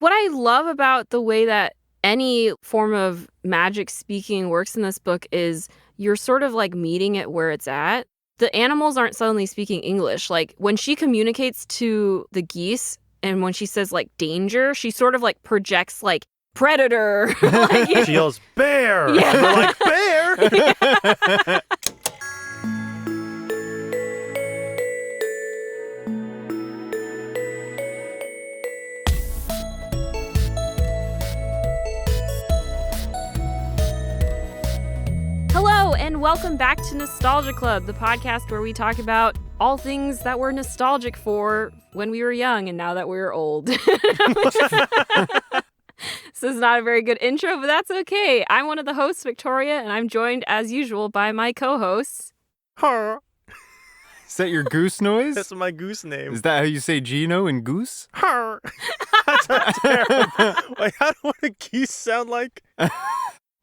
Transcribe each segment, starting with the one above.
What I love about the way that any form of magic speaking works in this book is you're sort of like meeting it where it's at. The animals aren't suddenly speaking English. Like when she communicates to the geese and when she says like danger, she sort of like projects like predator. Like, she yells, bear! Yeah. And they're like, bear! Yeah. Hello, and welcome back to Nostalgia Club, the podcast where we talk about all things that we're nostalgic for when we were young and now that we're old. This is not a very good intro, but that's okay. I'm one of the hosts, Victoria, and I'm joined, as usual, by my co-hosts. Is that your goose noise? That's my goose name. Is that how you say Jino in goose? That's not terrible. Like, how do what a geese sound like?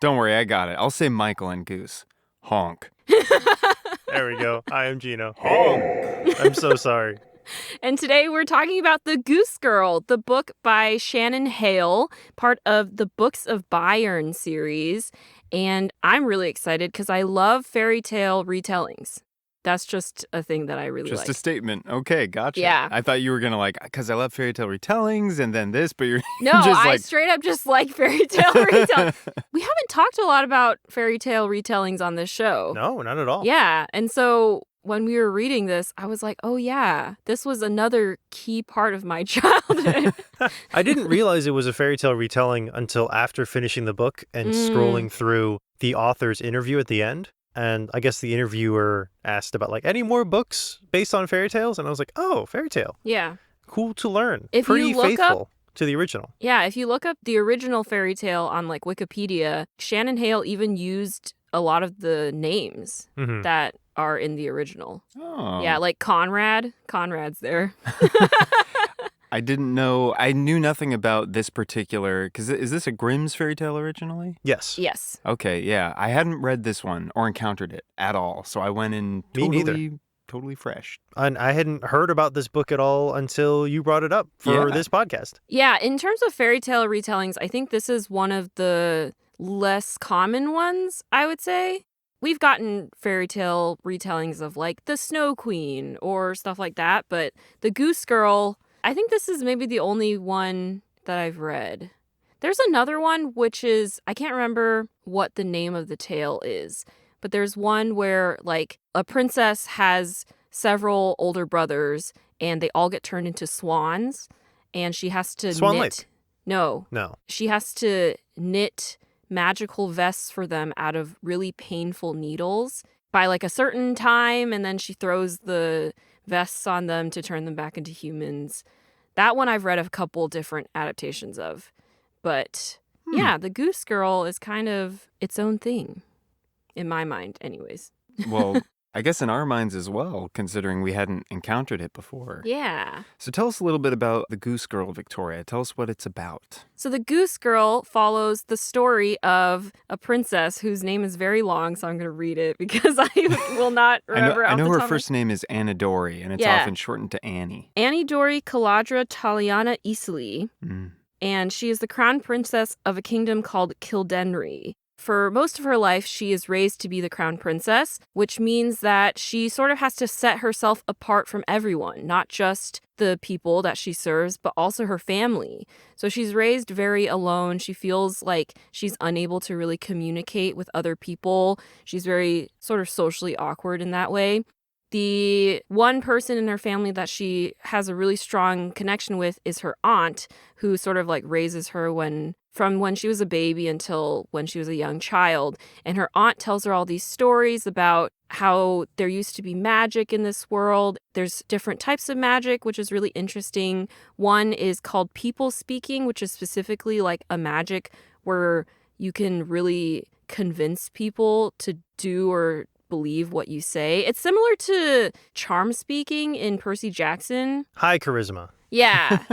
Don't worry, I got it. I'll say Michael and Goose. Honk. There we go. I am Jino. Honk. I'm so sorry. And today we're talking about The Goose Girl, the book by Shannon Hale, part of the Books of Bayern series. And I'm really excited because I love fairy tale retellings. That's just a thing that I really like. Just a statement. Okay, gotcha. Yeah. I thought you were going to because I love fairy tale retellings and then this, but you're No, just I straight up just like fairy tale retellings. We haven't talked a lot about fairy tale retellings on this show. No, not at all. Yeah, and so when we were reading this, I was like, oh yeah, this was another key part of my childhood. I didn't realize it was a fairy tale retelling until after finishing the book and scrolling through the author's interview at the end. And I guess the interviewer asked about, any more books based on fairy tales? And I was like, oh, fairy tale. Yeah. Cool to learn. If Pretty you look faithful to the original. Yeah, if you look up the original fairy tale on, Wikipedia, Shannon Hale even used a lot of the names that are in the original. Oh. Yeah, like Conrad. Conrad's there. I didn't know. I knew nothing about this particular, because is this a Grimm's fairy tale originally? Yes. Yes. Okay, yeah. I hadn't read this one or encountered it at all, so I went in totally fresh. And I hadn't heard about this book at all until you brought it up for this podcast. Yeah, in terms of fairy tale retellings, I think this is one of the less common ones, I would say. We've gotten fairy tale retellings of the Snow Queen or stuff like that, but the Goose Girl, I think this is maybe the only one that I've read. There's another one which is, I can't remember what the name of the tale is, but there's one where a princess has several older brothers and they all get turned into swans and she has to Swan knit. Lake. No. No. She has to knit magical vests for them out of really painful needles by a certain time, and then she throws the vests on them to turn them back into humans. That one I've read a couple different adaptations of. But yeah, the Goose Girl is kind of its own thing. In my mind, anyways. Well, I guess in our minds as well, considering we hadn't encountered it before. Yeah. So tell us a little bit about the Goose Girl, Victoria. Tell us what it's about. So the Goose Girl follows the story of a princess whose name is very long, so I'm going to read it because I will not remember. I know her first name is Anadori, and it's often shortened to Annie. Anidori Caladra Taliana Isli, and she is the crown princess of a kingdom called Kildenry. For most of her life, she is raised to be the crown princess, which means that she sort of has to set herself apart from everyone, not just the people that she serves, but also her family. So she's raised very alone. She feels like she's unable to really communicate with other people. She's very sort of socially awkward in that way. The one person in her family that she has a really strong connection with is her aunt, who sort of raises her from when she was a baby until when she was a young child. And her aunt tells her all these stories about how there used to be magic in this world. There's different types of magic, which is really interesting. One is called people speaking, which is specifically a magic where you can really convince people to do or believe what you say. It's similar to charm speaking in Percy Jackson. High charisma. Yeah.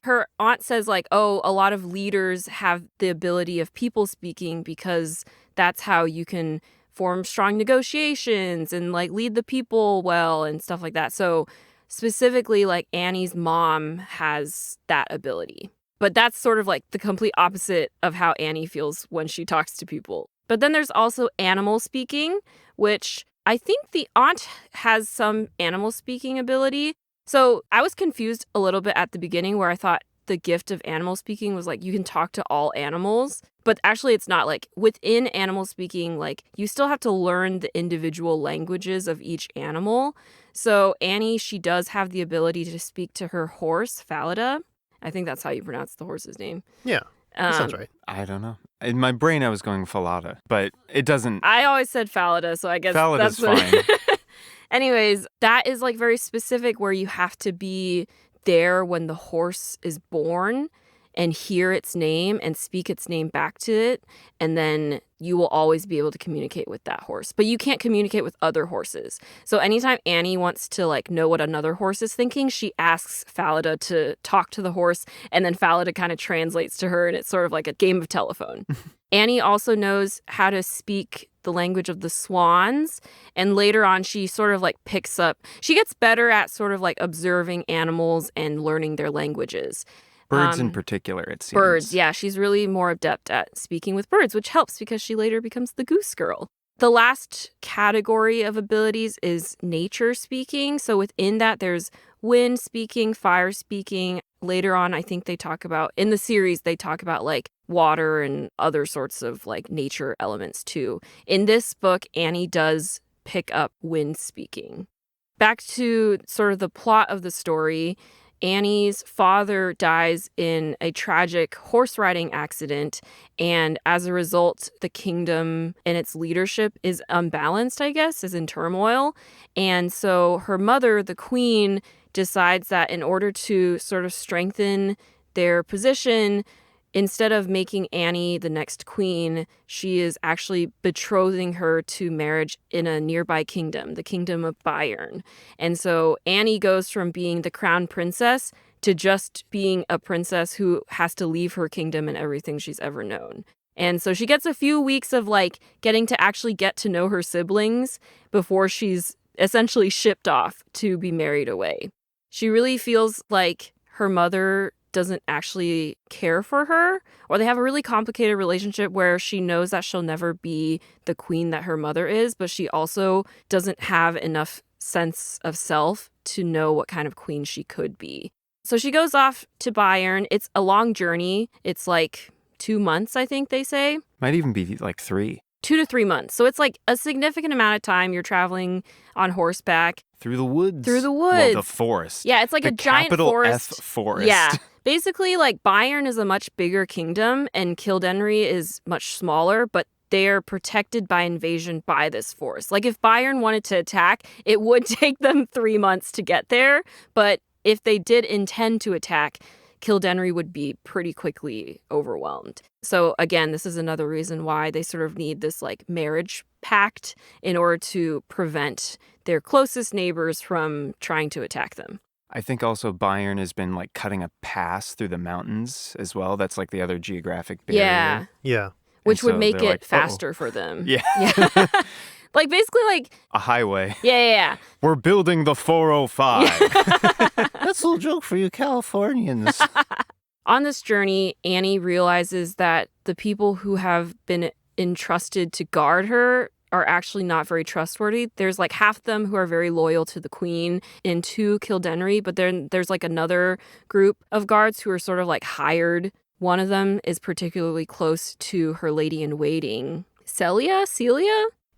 Her aunt says oh, a lot of leaders have the ability of people speaking because that's how you can form strong negotiations and lead the people well and stuff like that. So specifically Annie's mom has that ability. But that's sort of like the complete opposite of how Annie feels when she talks to people. But then there's also animal speaking, which I think the aunt has some animal speaking ability. So I was confused a little bit at the beginning where I thought the gift of animal speaking was like you can talk to all animals. But actually it's not. Like within animal speaking, like you still have to learn the individual languages of each animal. So Annie, she does have the ability to speak to her horse, Falada. I think that's how you pronounce the horse's name. Yeah, that sounds right. I don't know. In my brain, I was going Falada, but it doesn't. I always said Falada, so I guess Falada's that's fine. Anyways, that is like very specific where you have to be there when the horse is born and hear its name and speak its name back to it. And then you will always be able to communicate with that horse. But you can't communicate with other horses. So anytime Annie wants to like know what another horse is thinking, she asks Falada to talk to the horse. And then Falada kind of translates to her. And it's sort of like a game of telephone. Annie also knows how to speak the language of the swans. And later on, she sort of like picks up, she gets better at sort of like observing animals and learning their languages. Birds in particular, it seems. Birds, yeah. She's really more adept at speaking with birds, which helps because she later becomes the Goose Girl. The last category of abilities is nature speaking. So within that, there's wind speaking, fire speaking. Later on, I think they talk about, in the series, they talk about like water and other sorts of like nature elements too. In this book, Annie does pick up wind speaking. Back to sort of the plot of the story, Annie's father dies in a tragic horse riding accident, and as a result, the kingdom and its leadership is unbalanced, I guess, is in turmoil. And so her mother, the queen, decides that in order to sort of strengthen their position, instead of making Annie the next queen, she is actually betrothing her to marriage in a nearby kingdom, the kingdom of Bayern. And so Annie goes from being the crown princess to just being a princess who has to leave her kingdom and everything she's ever known. And so she gets a few weeks of like getting to actually get to know her siblings before she's essentially shipped off to be married away. She really feels like her mother doesn't actually care for her, or they have a really complicated relationship where she knows that she'll never be the queen that her mother is, but she also doesn't have enough sense of self to know what kind of queen she could be. So she goes off to Bayern. It's a long journey. It's like 2 months, I think they say. Might even be like 3. 2 to 3 months. So it's like a significant amount of time you're traveling on horseback. Through the woods. Through the woods. Well, the forest. Yeah, it's like a giant capital forest. F forest. Yeah. Basically, like, Bayern is a much bigger kingdom and Kildenry is much smaller, but they're protected by invasion by this force. Like, if Bayern wanted to attack, it would take them 3 months to get there. But if they did intend to attack, Kildenry would be pretty quickly overwhelmed. So again, this is another reason why they sort of need this like marriage pact in order to prevent their closest neighbors from trying to attack them. I think also Bayern has been like cutting a pass through the mountains as well. That's like the other geographic barrier. Yeah. Which would so make they're it like, faster for them. Yeah. Yeah. Like basically like A highway. Yeah. We're building the 405. That's a little joke for you Californians. On this journey, Annie realizes that the people who have been entrusted to guard her are actually not very trustworthy. There's like half of them who are very loyal to the queen and to Kildenry, but then there's like another group of guards who are sort of like hired. One of them is particularly close to her lady-in-waiting, Celia?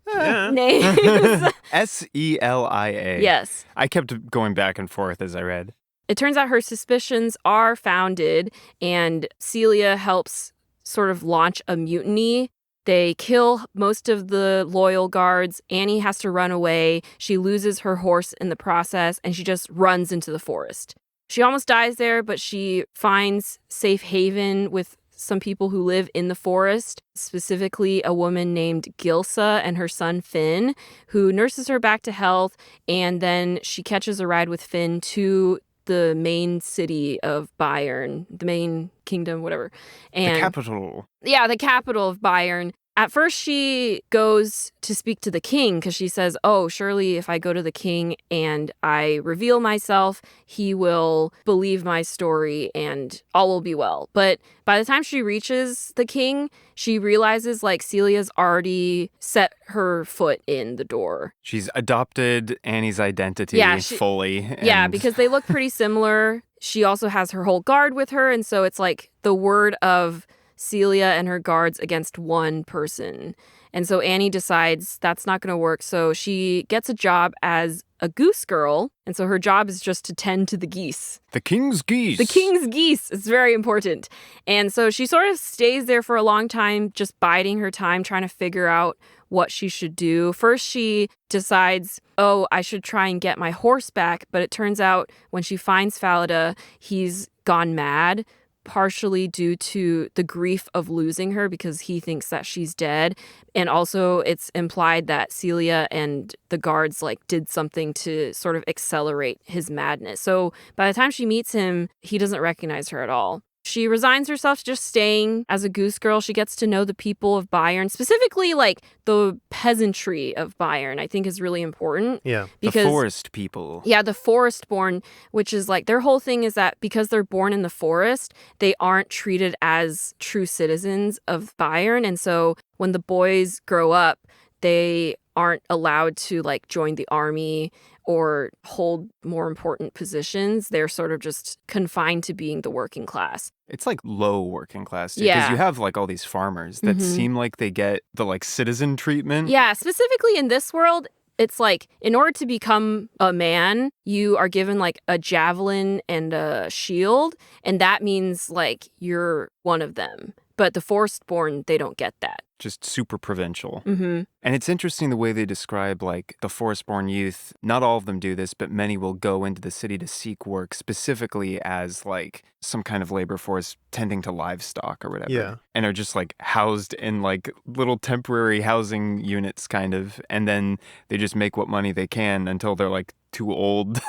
Yeah. Names. Selia. Yes. I kept going back and forth as I read. It turns out her suspicions are founded, and Celia helps sort of launch a mutiny. They kill most of the loyal guards. Annie has to run away. She loses her horse in the process, and she just runs into the forest. She almost dies there, but she finds safe haven with some people who live in the forest, specifically a woman named Gilsa and her son Finn, who nurses her back to health, and then she catches a ride with Finn to the main city of Bayern, the main kingdom, whatever. And The capital. yeah, the capital of Bayern. At first, she goes to speak to the king because she says, oh, surely if I go to the king and I reveal myself, he will believe my story and all will be well. But by the time she reaches the king, she realizes like Celia's already set her foot in the door. She's adopted Annie's identity fully. Yeah, because they look pretty similar. She also has her whole guard with her. And so it's like the word of Celia and her guards against one person. And so Annie decides that's not going to work. So she gets a job as a goose girl. And so her job is just to tend to the geese. The king's geese. The king's geese. It's very important. And so she sort of stays there for a long time, just biding her time, trying to figure out what she should do. First, she decides, oh, I should try and get my horse back. But it turns out when she finds Falada, he's gone mad, partially due to the grief of losing her because he thinks that she's dead. And also it's implied that Celia and the guards like did something to sort of accelerate his madness. So by the time she meets him, he doesn't recognize her at all. She resigns herself to just staying as a goose girl. She gets to know the people of Bayern, specifically like the peasantry of Bayern, I think is really important. Yeah. Because, the forest people. Yeah, the forest born, which is like their whole thing is that because they're born in the forest, they aren't treated as true citizens of Bayern. And so when the boys grow up, they aren't allowed to like join the army or hold more important positions. They're sort of just confined to being the working class. It's like low working class, too. Yeah. Because you have like all these farmers that seem like they get the like citizen treatment. Yeah, specifically in this world, it's like in order to become a man, you are given like a javelin and a shield. And that means like you're one of them. But the forest-born, they don't get that. Just super provincial. Mm-hmm. And it's interesting the way they describe, like, the forest-born youth. Not all of them do this, but many will go into the city to seek work specifically as, like, some kind of labor force tending to livestock or whatever. Yeah. And are just, like, housed in, like, little temporary housing units, kind of. And then they just make what money they can until they're, like, too old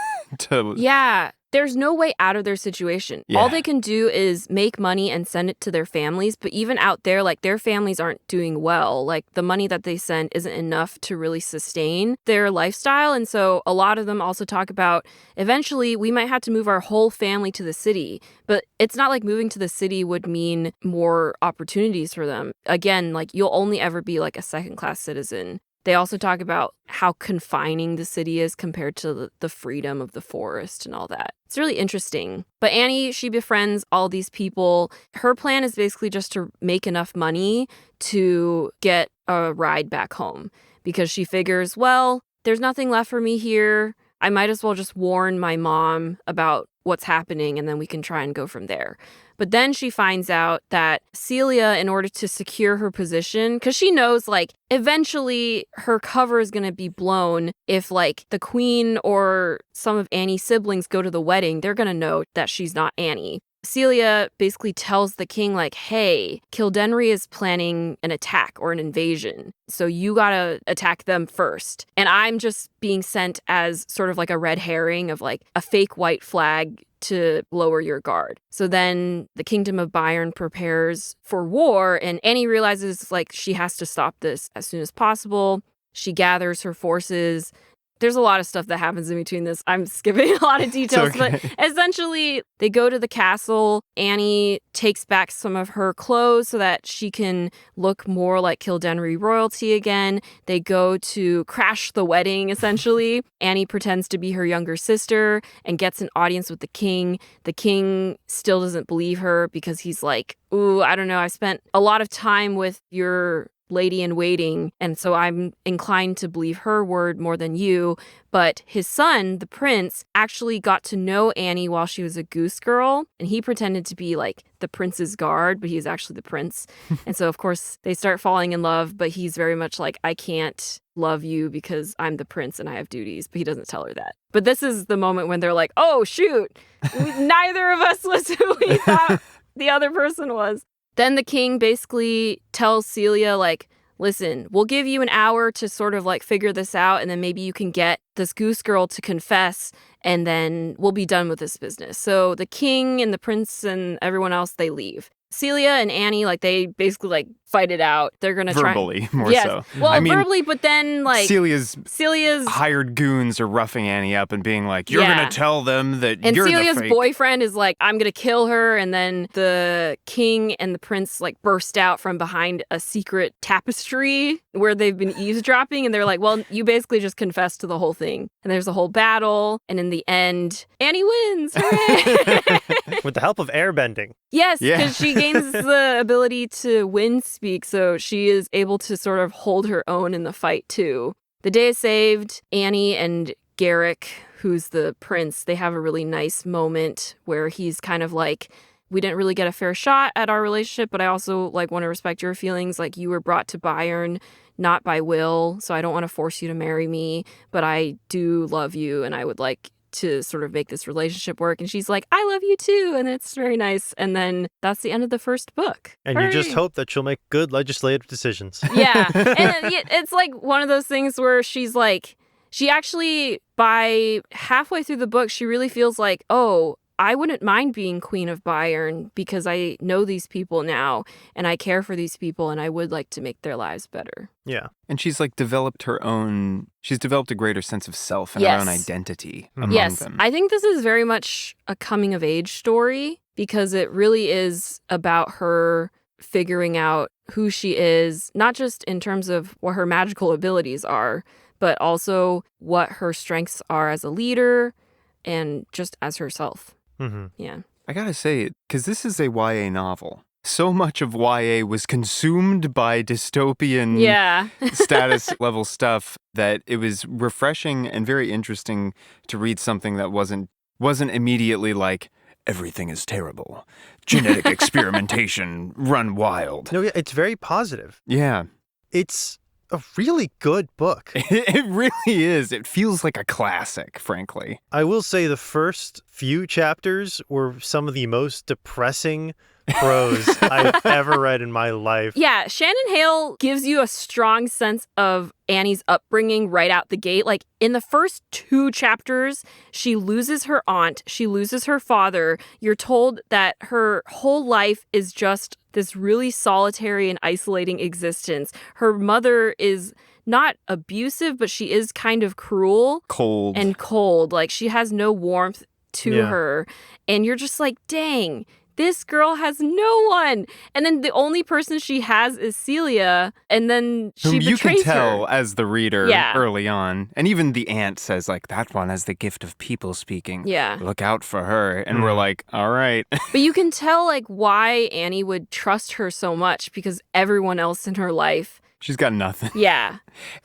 to... Yeah. There's no way out of their situation. Yeah. All they can do is make money and send it to their families. But even out there, like their families aren't doing well. Like the money that they send isn't enough to really sustain their lifestyle. And so a lot of them also talk about eventually we might have to move our whole family to the city. But it's not like moving to the city would mean more opportunities for them. Again, like you'll only ever be like a second-class citizen. They also talk about how confining the city is compared to the freedom of the forest and all that. It's really interesting. But Annie, she befriends all these people. Her plan is basically just to make enough money to get a ride back home because she figures, well, there's nothing left for me here. I might as well just warn my mom about what's happening and then we can try and go from there. But then she finds out that Celia, in order to secure her position, because she knows, like, eventually her cover is going to be blown if, like, the queen or some of Annie's siblings go to the wedding, they're going to know that she's not Annie. Celia basically tells the king, like, hey, Kildenry is planning an attack or an invasion, so you gotta attack them first. And I'm just being sent as sort of like a red herring of, like, a fake white flag to lower your guard. So then the kingdom of Bayern prepares for war, and Annie realizes, like, she has to stop this as soon as possible. She gathers her forces. There's a lot of stuff that happens in between this. I'm skipping a lot of details, okay. But essentially they go to the castle. Annie takes back some of her clothes so that she can look more like Kildenry royalty again. They go to crash the wedding, essentially. Annie pretends to be her younger sister and gets an audience with the king. The king still doesn't believe her because he's like, ooh, I don't know. I've spent a lot of time with your lady in waiting, and so I'm inclined to believe her word more than you. But his son, the prince, actually got to know Annie while she was a goose girl, and he pretended to be like the prince's guard, but he was actually the prince. And so of course they start falling in love, but he's very much like, I can't love you because I'm the prince and I have duties, but he doesn't tell her that. But this is the moment when they're like, oh shoot, neither of us was who we thought the other person was. Then the king basically tells Celia, like, listen, we'll give you an hour to sort of like figure this out, and then maybe you can get this Goose Girl to confess, and then we'll be done with this business. So the king and the prince and everyone else, they leave. Celia and Annie, like, they basically, like, fight it out. They're going to try... Verbally, more yes. so. Well, I mean, verbally, but then, like... Celia's hired goons are roughing Annie up and being like, you're going to tell them that and you're Celia's the fake. boyfriend is like, I'm going to kill her. And then the king and the prince, like, burst out from behind a secret tapestry where they've been eavesdropping. And they're like, well, you basically just confessed to the whole thing. And there's a whole battle. And in the end, Annie wins. Hooray! With the help of airbending. Yes, because she gains the ability to wind speak, so she is able to sort of hold her own in the fight, too. The day is saved. Annie and Garrick, who's the prince, they have a really nice moment where he's kind of like, we didn't really get a fair shot at our relationship, but I also, like, want to respect your feelings. Like, you were brought to Bayern not by will, so I don't want to force you to marry me, but I do love you, and I would like to sort of make this relationship work. And she's like, I love you too. And it's very nice. And then that's the end of the first book. And you just hope that she'll make good legislative decisions. Yeah. And it's like one of those things where she's like, she actually, by halfway through the book, she really feels like, oh, I wouldn't mind being Queen of Bayern because I know these people now and I care for these people and I would like to make their lives better. Yeah. And she's like developed a greater sense of self and her own identity among them. I think this is very much a coming of age story because it really is about her figuring out who she is, not just in terms of what her magical abilities are, but also what her strengths are as a leader and just as herself. Mm-hmm. Yeah. I gotta say, because this is a YA novel, so much of YA was consumed by dystopian status level stuff that it was refreshing and very interesting to read something that wasn't immediately like, everything is terrible. Genetic experimentation, run wild. No, yeah, it's very positive. Yeah. It's a really good book. It really is. It feels like a classic, frankly. I will say the first few chapters were some of the most depressing prose I've ever read in my life. Yeah, Shannon Hale gives you a strong sense of Annie's upbringing right out the gate. Like, in the first 2 chapters, she loses her aunt, she loses her father. You're told that her whole life is just this really solitary and isolating existence. Her mother is not abusive, but she is kind of cruel. Cold. Like, she has no warmth to her. And you're just like, dang, this girl has no one. And then the only person she has is Celia. And then she betrays her. You can tell as the reader early on. And even the aunt says, like, that one has the gift of people speaking. Yeah. Look out for her. And we're like, all right. But you can tell, like, why Annie would trust her so much because everyone else in her life, she's got nothing. Yeah.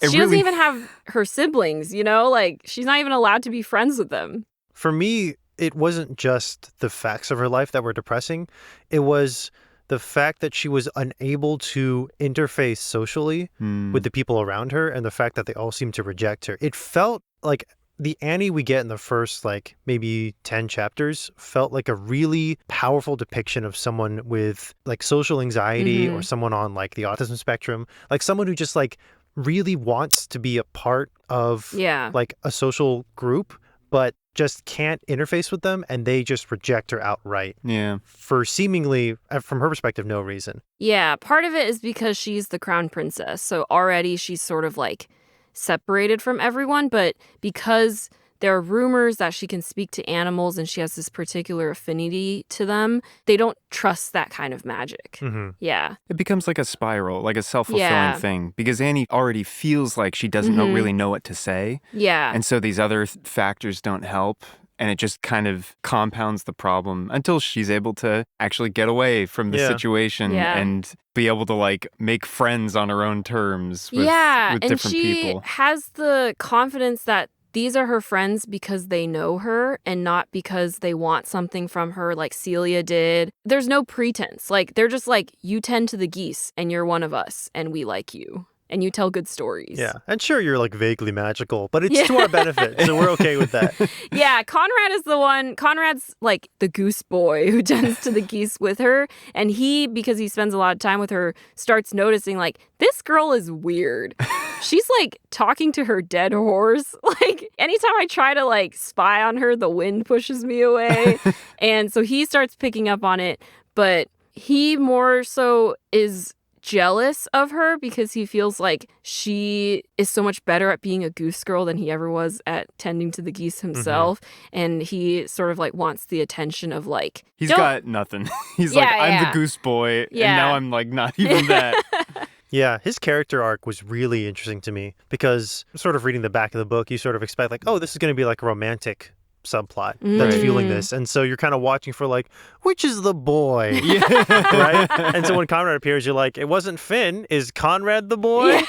She doesn't even have her siblings, you know? Like, she's not even allowed to be friends with them. For me, it wasn't just the facts of her life that were depressing. It was the fact that she was unable to interface socially with the people around her and the fact that they all seemed to reject her. It felt like the Annie we get in the first, like, maybe 10 chapters felt like a really powerful depiction of someone with, like, social anxiety or someone on, like, the autism spectrum. Like, someone who just, like, really wants to be a part of, like, a social group, but just can't interface with them, and they just reject her outright. Yeah. For seemingly, from her perspective, no reason. Yeah, part of it is because she's the crown princess, so already she's sort of, like, separated from everyone, but because there are rumors that she can speak to animals and she has this particular affinity to them, they don't trust that kind of magic. Yeah. It becomes like a spiral, like a self-fulfilling thing, because Annie already feels like she doesn't really know what to say. Yeah. And so these other factors don't help. And it just kind of compounds the problem until she's able to actually get away from the situation and be able to, like, make friends on her own terms with different people. And she has the confidence that these are her friends because they know her and not because they want something from her like Celia did. There's no pretense. Like, they're just like, you tend to the geese and you're one of us and we like you. And you tell good stories. Yeah. And sure, you're, like, vaguely magical, but it's to our benefit, so we're okay with that. Yeah, Conrad is the one. Conrad's, like, the goose boy who tends to the geese with her. And he, because he spends a lot of time with her, starts noticing, like, this girl is weird. She's, like, talking to her dead horse. Like, anytime I try to like spy on her, the wind pushes me away. And so he starts picking up on it, but he more so is jealous of her because he feels like she is so much better at being a goose girl than he ever was at tending to the geese himself. And he sort of like wants the attention of like, he's got nothing. He's like, I'm the goose boy, and now I'm like not even that. Yeah, his character arc was really interesting to me because sort of reading the back of the book, you sort of expect like, oh, this is going to be like a romantic subplot that's fueling this. And so you're kind of watching for like, which is the boy? Right? And so when Conrad appears, you're like, it wasn't Finn. Is Conrad the boy?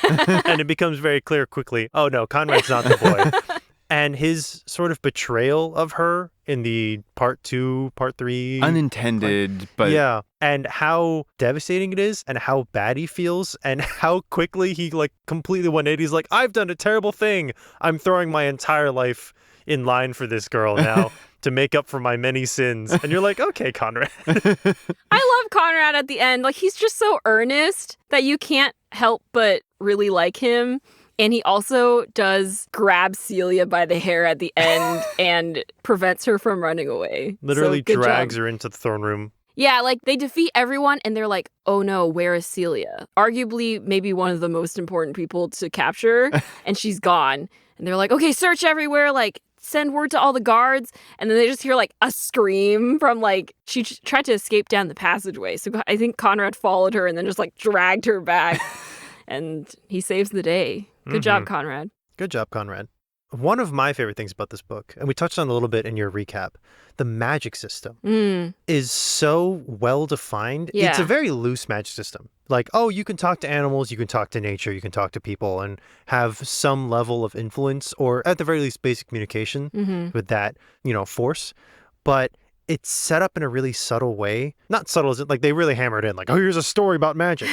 And it becomes very clear quickly, oh no, Conrad's not the boy. And his sort of betrayal of her in the part 2, part 3. Unintended, but... Yeah. And how devastating it is and how bad he feels and how quickly he like completely 180. He's like, I've done a terrible thing. I'm throwing my entire life in line for this girl now to make up for my many sins. And you're like, okay, Conrad. I love Conrad at the end. Like, he's just so earnest that you can't help but really like him. And he also does grab Celia by the hair at the end and prevents her from running away. Literally so, drags her into the throne room. Yeah, like they defeat everyone and they're like, oh no, where is Celia? Arguably maybe one of the most important people to capture, and she's gone. And they're like, okay, search everywhere, like send word to all the guards. And then they just hear like a scream from like, she tried to escape down the passageway. So I think Conrad followed her and then just like dragged her back. And he saves the day. Good job, Conrad. Good job, Conrad. One of my favorite things about this book, and we touched on it a little bit in your recap, the magic system is so well defined. Yeah. It's a very loose magic system. Like, oh, you can talk to animals, you can talk to nature, you can talk to people and have some level of influence or at the very least basic communication with that, force. But it's set up in a really subtle way. Not subtle as it, like they really hammer it in, like, oh, here's a story about magic.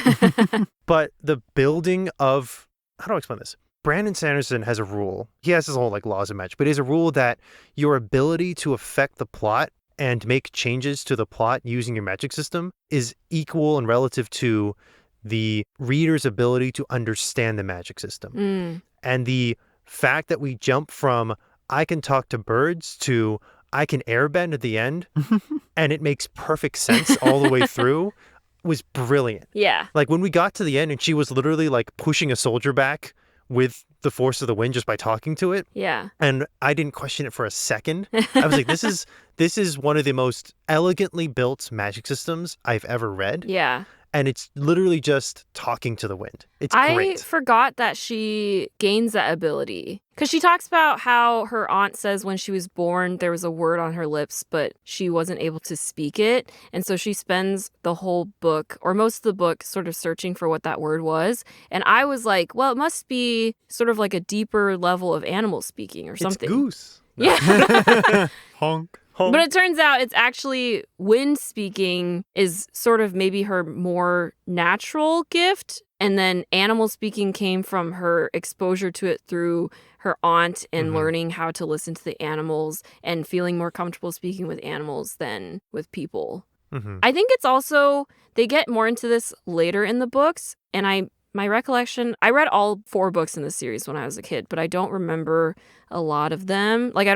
But the building of, how do I explain this? Brandon Sanderson has a rule. He has his whole like laws of magic, but he has a rule that your ability to affect the plot and make changes to the plot using your magic system is equal and relative to the reader's ability to understand the magic system. And the fact that we jump from I can talk to birds to I can airbend at the end and it makes perfect sense all the way through was brilliant. Yeah. Like when we got to the end and she was literally like pushing a soldier back with the force of the wind just by talking to it. Yeah. And I didn't question it for a second. I was like, this is one of the most elegantly built magic systems I've ever read. Yeah. And it's literally just talking to the wind. It's I great. forgot that she gains that ability. Because she talks about how her aunt says when she was born, there was a word on her lips, but she wasn't able to speak it. And so she spends the whole book, or most of the book, sort of searching for what that word was. And I was like, well, it must be sort of like a deeper level of animal speaking or something. It's goose. Yeah. Honk. But it turns out it's actually wind speaking is sort of maybe her more natural gift. And then animal speaking came from her exposure to it through her aunt and learning how to listen to the animals and feeling more comfortable speaking with animals than with people. I think it's also, they get more into this later in the books. And my recollection, I read all 4 books in the series when I was a kid, but I don't remember a lot of them. Like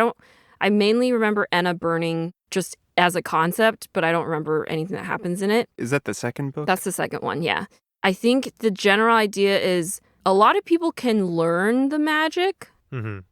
I mainly remember Enna burning just as a concept, but I don't remember anything that happens in it. Is that the second book? That's the second one, yeah. I think the general idea is a lot of people can learn the magic.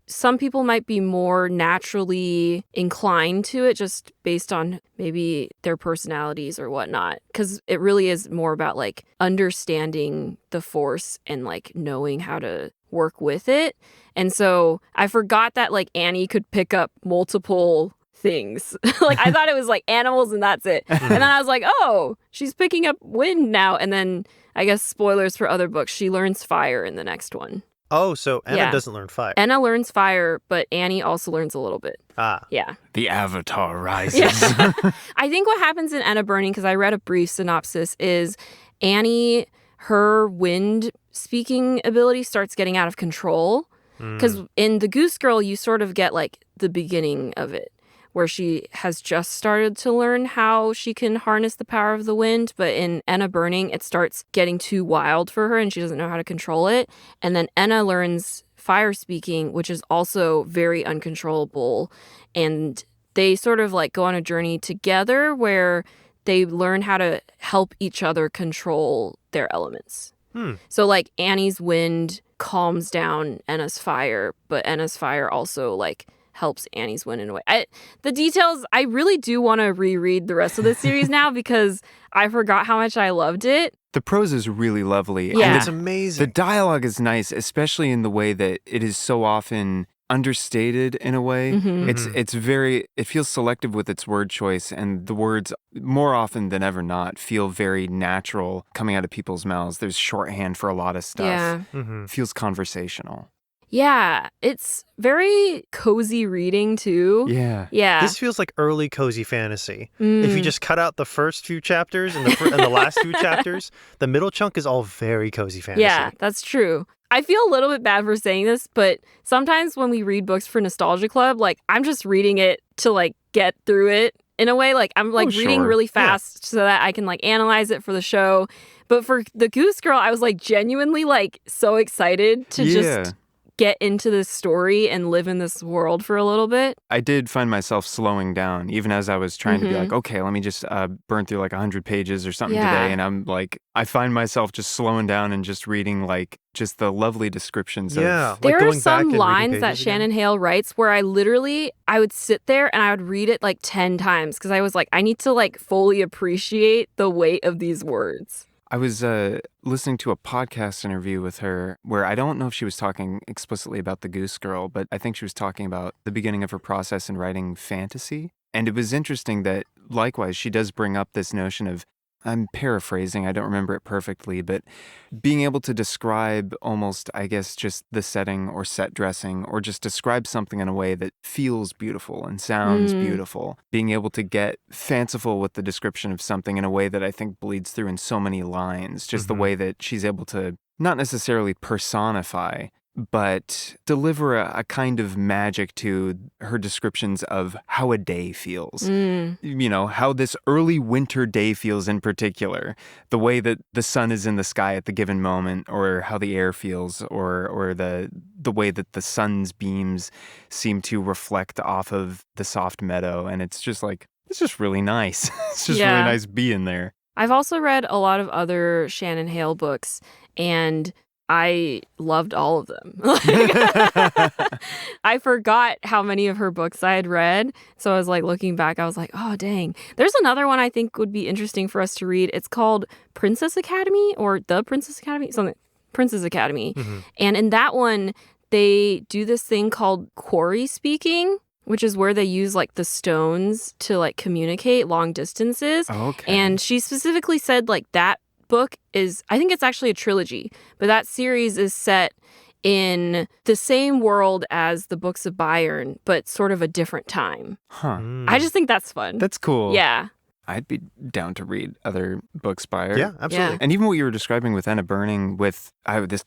Some people might be more naturally inclined to it just based on maybe their personalities or whatnot. Because it really is more about like understanding the force and like knowing how to work with it. And so I forgot that like Annie could pick up multiple things. Like I thought it was like animals and that's it. And then I was like, oh, she's picking up wind now. And then I guess spoilers for other books, she learns fire in the next one. Oh, so Enna doesn't learn fire. Enna learns fire, but Annie also learns a little bit. Ah. Yeah. The Avatar rises. Yeah. I think what happens in Enna Burning, because I read a brief synopsis, is Annie, her wind speaking ability starts getting out of control. Because in The Goose Girl, you sort of get like the beginning of it, where she has just started to learn how she can harness the power of the wind. But in Enna Burning, it starts getting too wild for her and she doesn't know how to control it. And then Enna learns fire speaking, which is also very uncontrollable. And they sort of like go on a journey together where they learn how to help each other control their elements. So like Annie's wind calms down Enna's fire, but Enna's fire also like helps Annie's wind in a way. The details, I really do want to reread the rest of the series now because I forgot how much I loved it. The prose is really lovely. Yeah. And It's amazing. the dialogue is nice, especially in the way that it is so often understated in a way. It feels selective with its word choice, and the words more often than ever not feel very natural coming out of people's mouths. There's shorthand for a lot of stuff. Yeah. Feels conversational. Yeah, it's very cozy reading too. Yeah. This feels like early cozy fantasy. If you just cut out the first few chapters and the last few chapters, the middle chunk is all very cozy fantasy. Yeah, that's true. I feel a little bit bad for saying this, but sometimes when we read books for Nostalgia Club, like I'm just reading it to like get through it in a way. Like I'm like reading really fast so that I can like analyze it for the show. But for the Goose Girl, I was like genuinely like so excited to just get into this story and live in this world for a little bit. I did find myself slowing down, even as I was trying to be like, okay, let me just burn through like 100 pages or something today. And I'm like, I find myself just slowing down and just reading like just the lovely descriptions of... Like there are going back some and lines reading that pages again. Shannon Hale writes where I would sit there and I would read it like 10 times because I was like, I need to like fully appreciate the weight of these words. I was listening to a podcast interview with her where I don't know if she was talking explicitly about the Goose Girl, but I think she was talking about the beginning of her process in writing fantasy. And it was interesting that, likewise, she does bring up this notion of, I'm paraphrasing, I don't remember it perfectly, but being able to describe almost, I guess, just the setting or set dressing, or just describe something in a way that feels beautiful and sounds beautiful. Being able to get fanciful with the description of something in a way that I think bleeds through in so many lines. Just the way that she's able to not necessarily personify, but deliver a kind of magic to her descriptions of how a day feels. You know, how this early winter day feels in particular. The way that the sun is in the sky at the given moment, or how the air feels, or the way that the sun's beams seem to reflect off of the soft meadow. And it's just like, it's just really nice. It's just really nice being there. I've also read a lot of other Shannon Hale books, and I loved all of them. I forgot how many of her books I had read. So I was like looking back, I was like, oh, dang. There's another one I think would be interesting for us to read. It's called Princess Academy or The Princess Academy, something. Princess Academy. And in that one, they do this thing called quarry speaking, which is where they use like the stones to like communicate long distances. And she specifically said like that book is, I think it's actually a trilogy, but that series is set in the same world as the Books of Bayern, but sort of a different time. I just think that's fun. That's cool. Yeah. I'd be down to read other books by her. Yeah, absolutely. Yeah. And even what you were describing with Enna Burning, this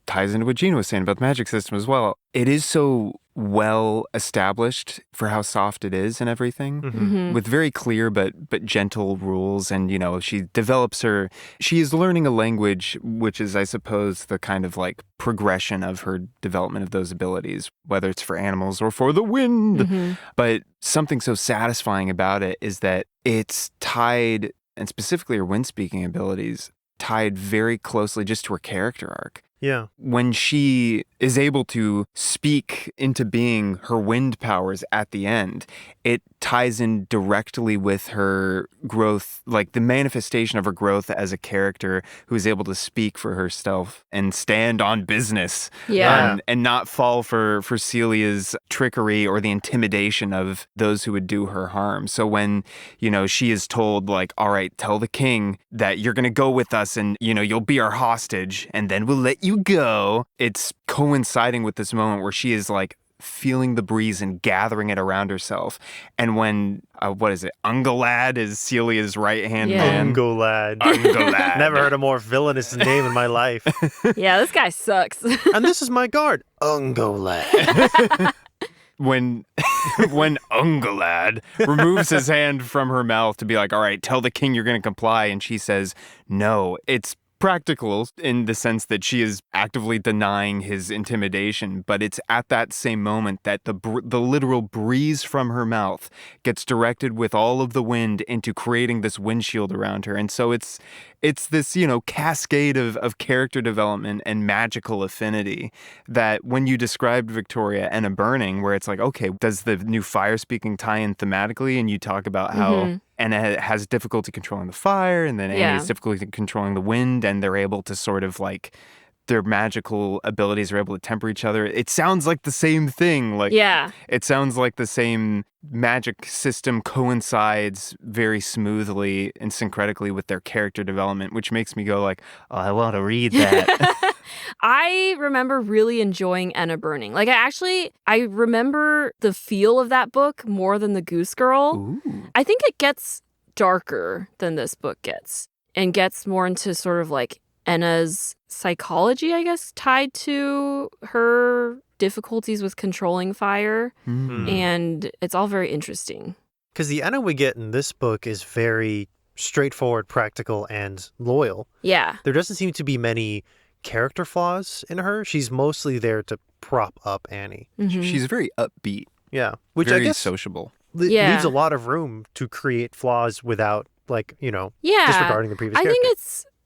ties into what Jino was saying about the magic system as well. It is so well established for how soft it is and everything, with very clear but gentle rules. And, you know, she is learning a language, which is, I suppose, the kind of like progression of her development of those abilities, whether it's for animals or for the wind. But something so satisfying about it is that it's tied, and specifically her wind speaking abilities, tied very closely just to her character arc. Yeah. When she is able to speak into being her wind powers at the end, it ties in directly with her growth, like the manifestation of her growth as a character who is able to speak for herself and stand on business. Yeah. And not fall for Celia's trickery or the intimidation of those who would do her harm. So when, you know, she is told like, all right, tell the king that you're going to go with us and, you know, you'll be our hostage and then we'll let you go. It's coinciding with this moment where she is like feeling the breeze and gathering it around herself. And when, Ungalad is Celia's right-hand man. Ungalad. Ungalad. Never heard a more villainous name in my life. Yeah, this guy sucks. And this is my guard, Ungalad. When Ungalad removes his hand from her mouth to be like, all right, tell the king you're going to comply. And she says, no, it's practical in the sense that she is actively denying his intimidation, but it's at that same moment that the literal breeze from her mouth gets directed with all of the wind into creating this windshield around her. And so it's this, cascade of character development and magical affinity that when you described Victoria and a burning, where it's like, okay, does the new fire speaking tie in thematically? And you talk about how Anna has difficulty controlling the fire, and then Annie has difficulty controlling the wind, and they're able to sort of like, their magical abilities are able to temper each other. It sounds like the same thing. It sounds like the same magic system coincides very smoothly and syncretically with their character development, which makes me go like, oh, I want to read that. I remember really enjoying Anna Burning. Like, I remember the feel of that book more than the Goose Girl. Ooh. I think it gets darker than this book gets and gets more into sort of like Anna's psychology, I guess, tied to her difficulties with controlling fire. Mm. And it's all very interesting. Because the Anna we get in this book is very straightforward, practical, and loyal. Yeah. There doesn't seem to be many character flaws in her. She's mostly there to prop up Annie. Mm-hmm. She's very upbeat. Yeah. Which very I guess sociable. Leaves a lot of room to create flaws without, disregarding the previous character. I think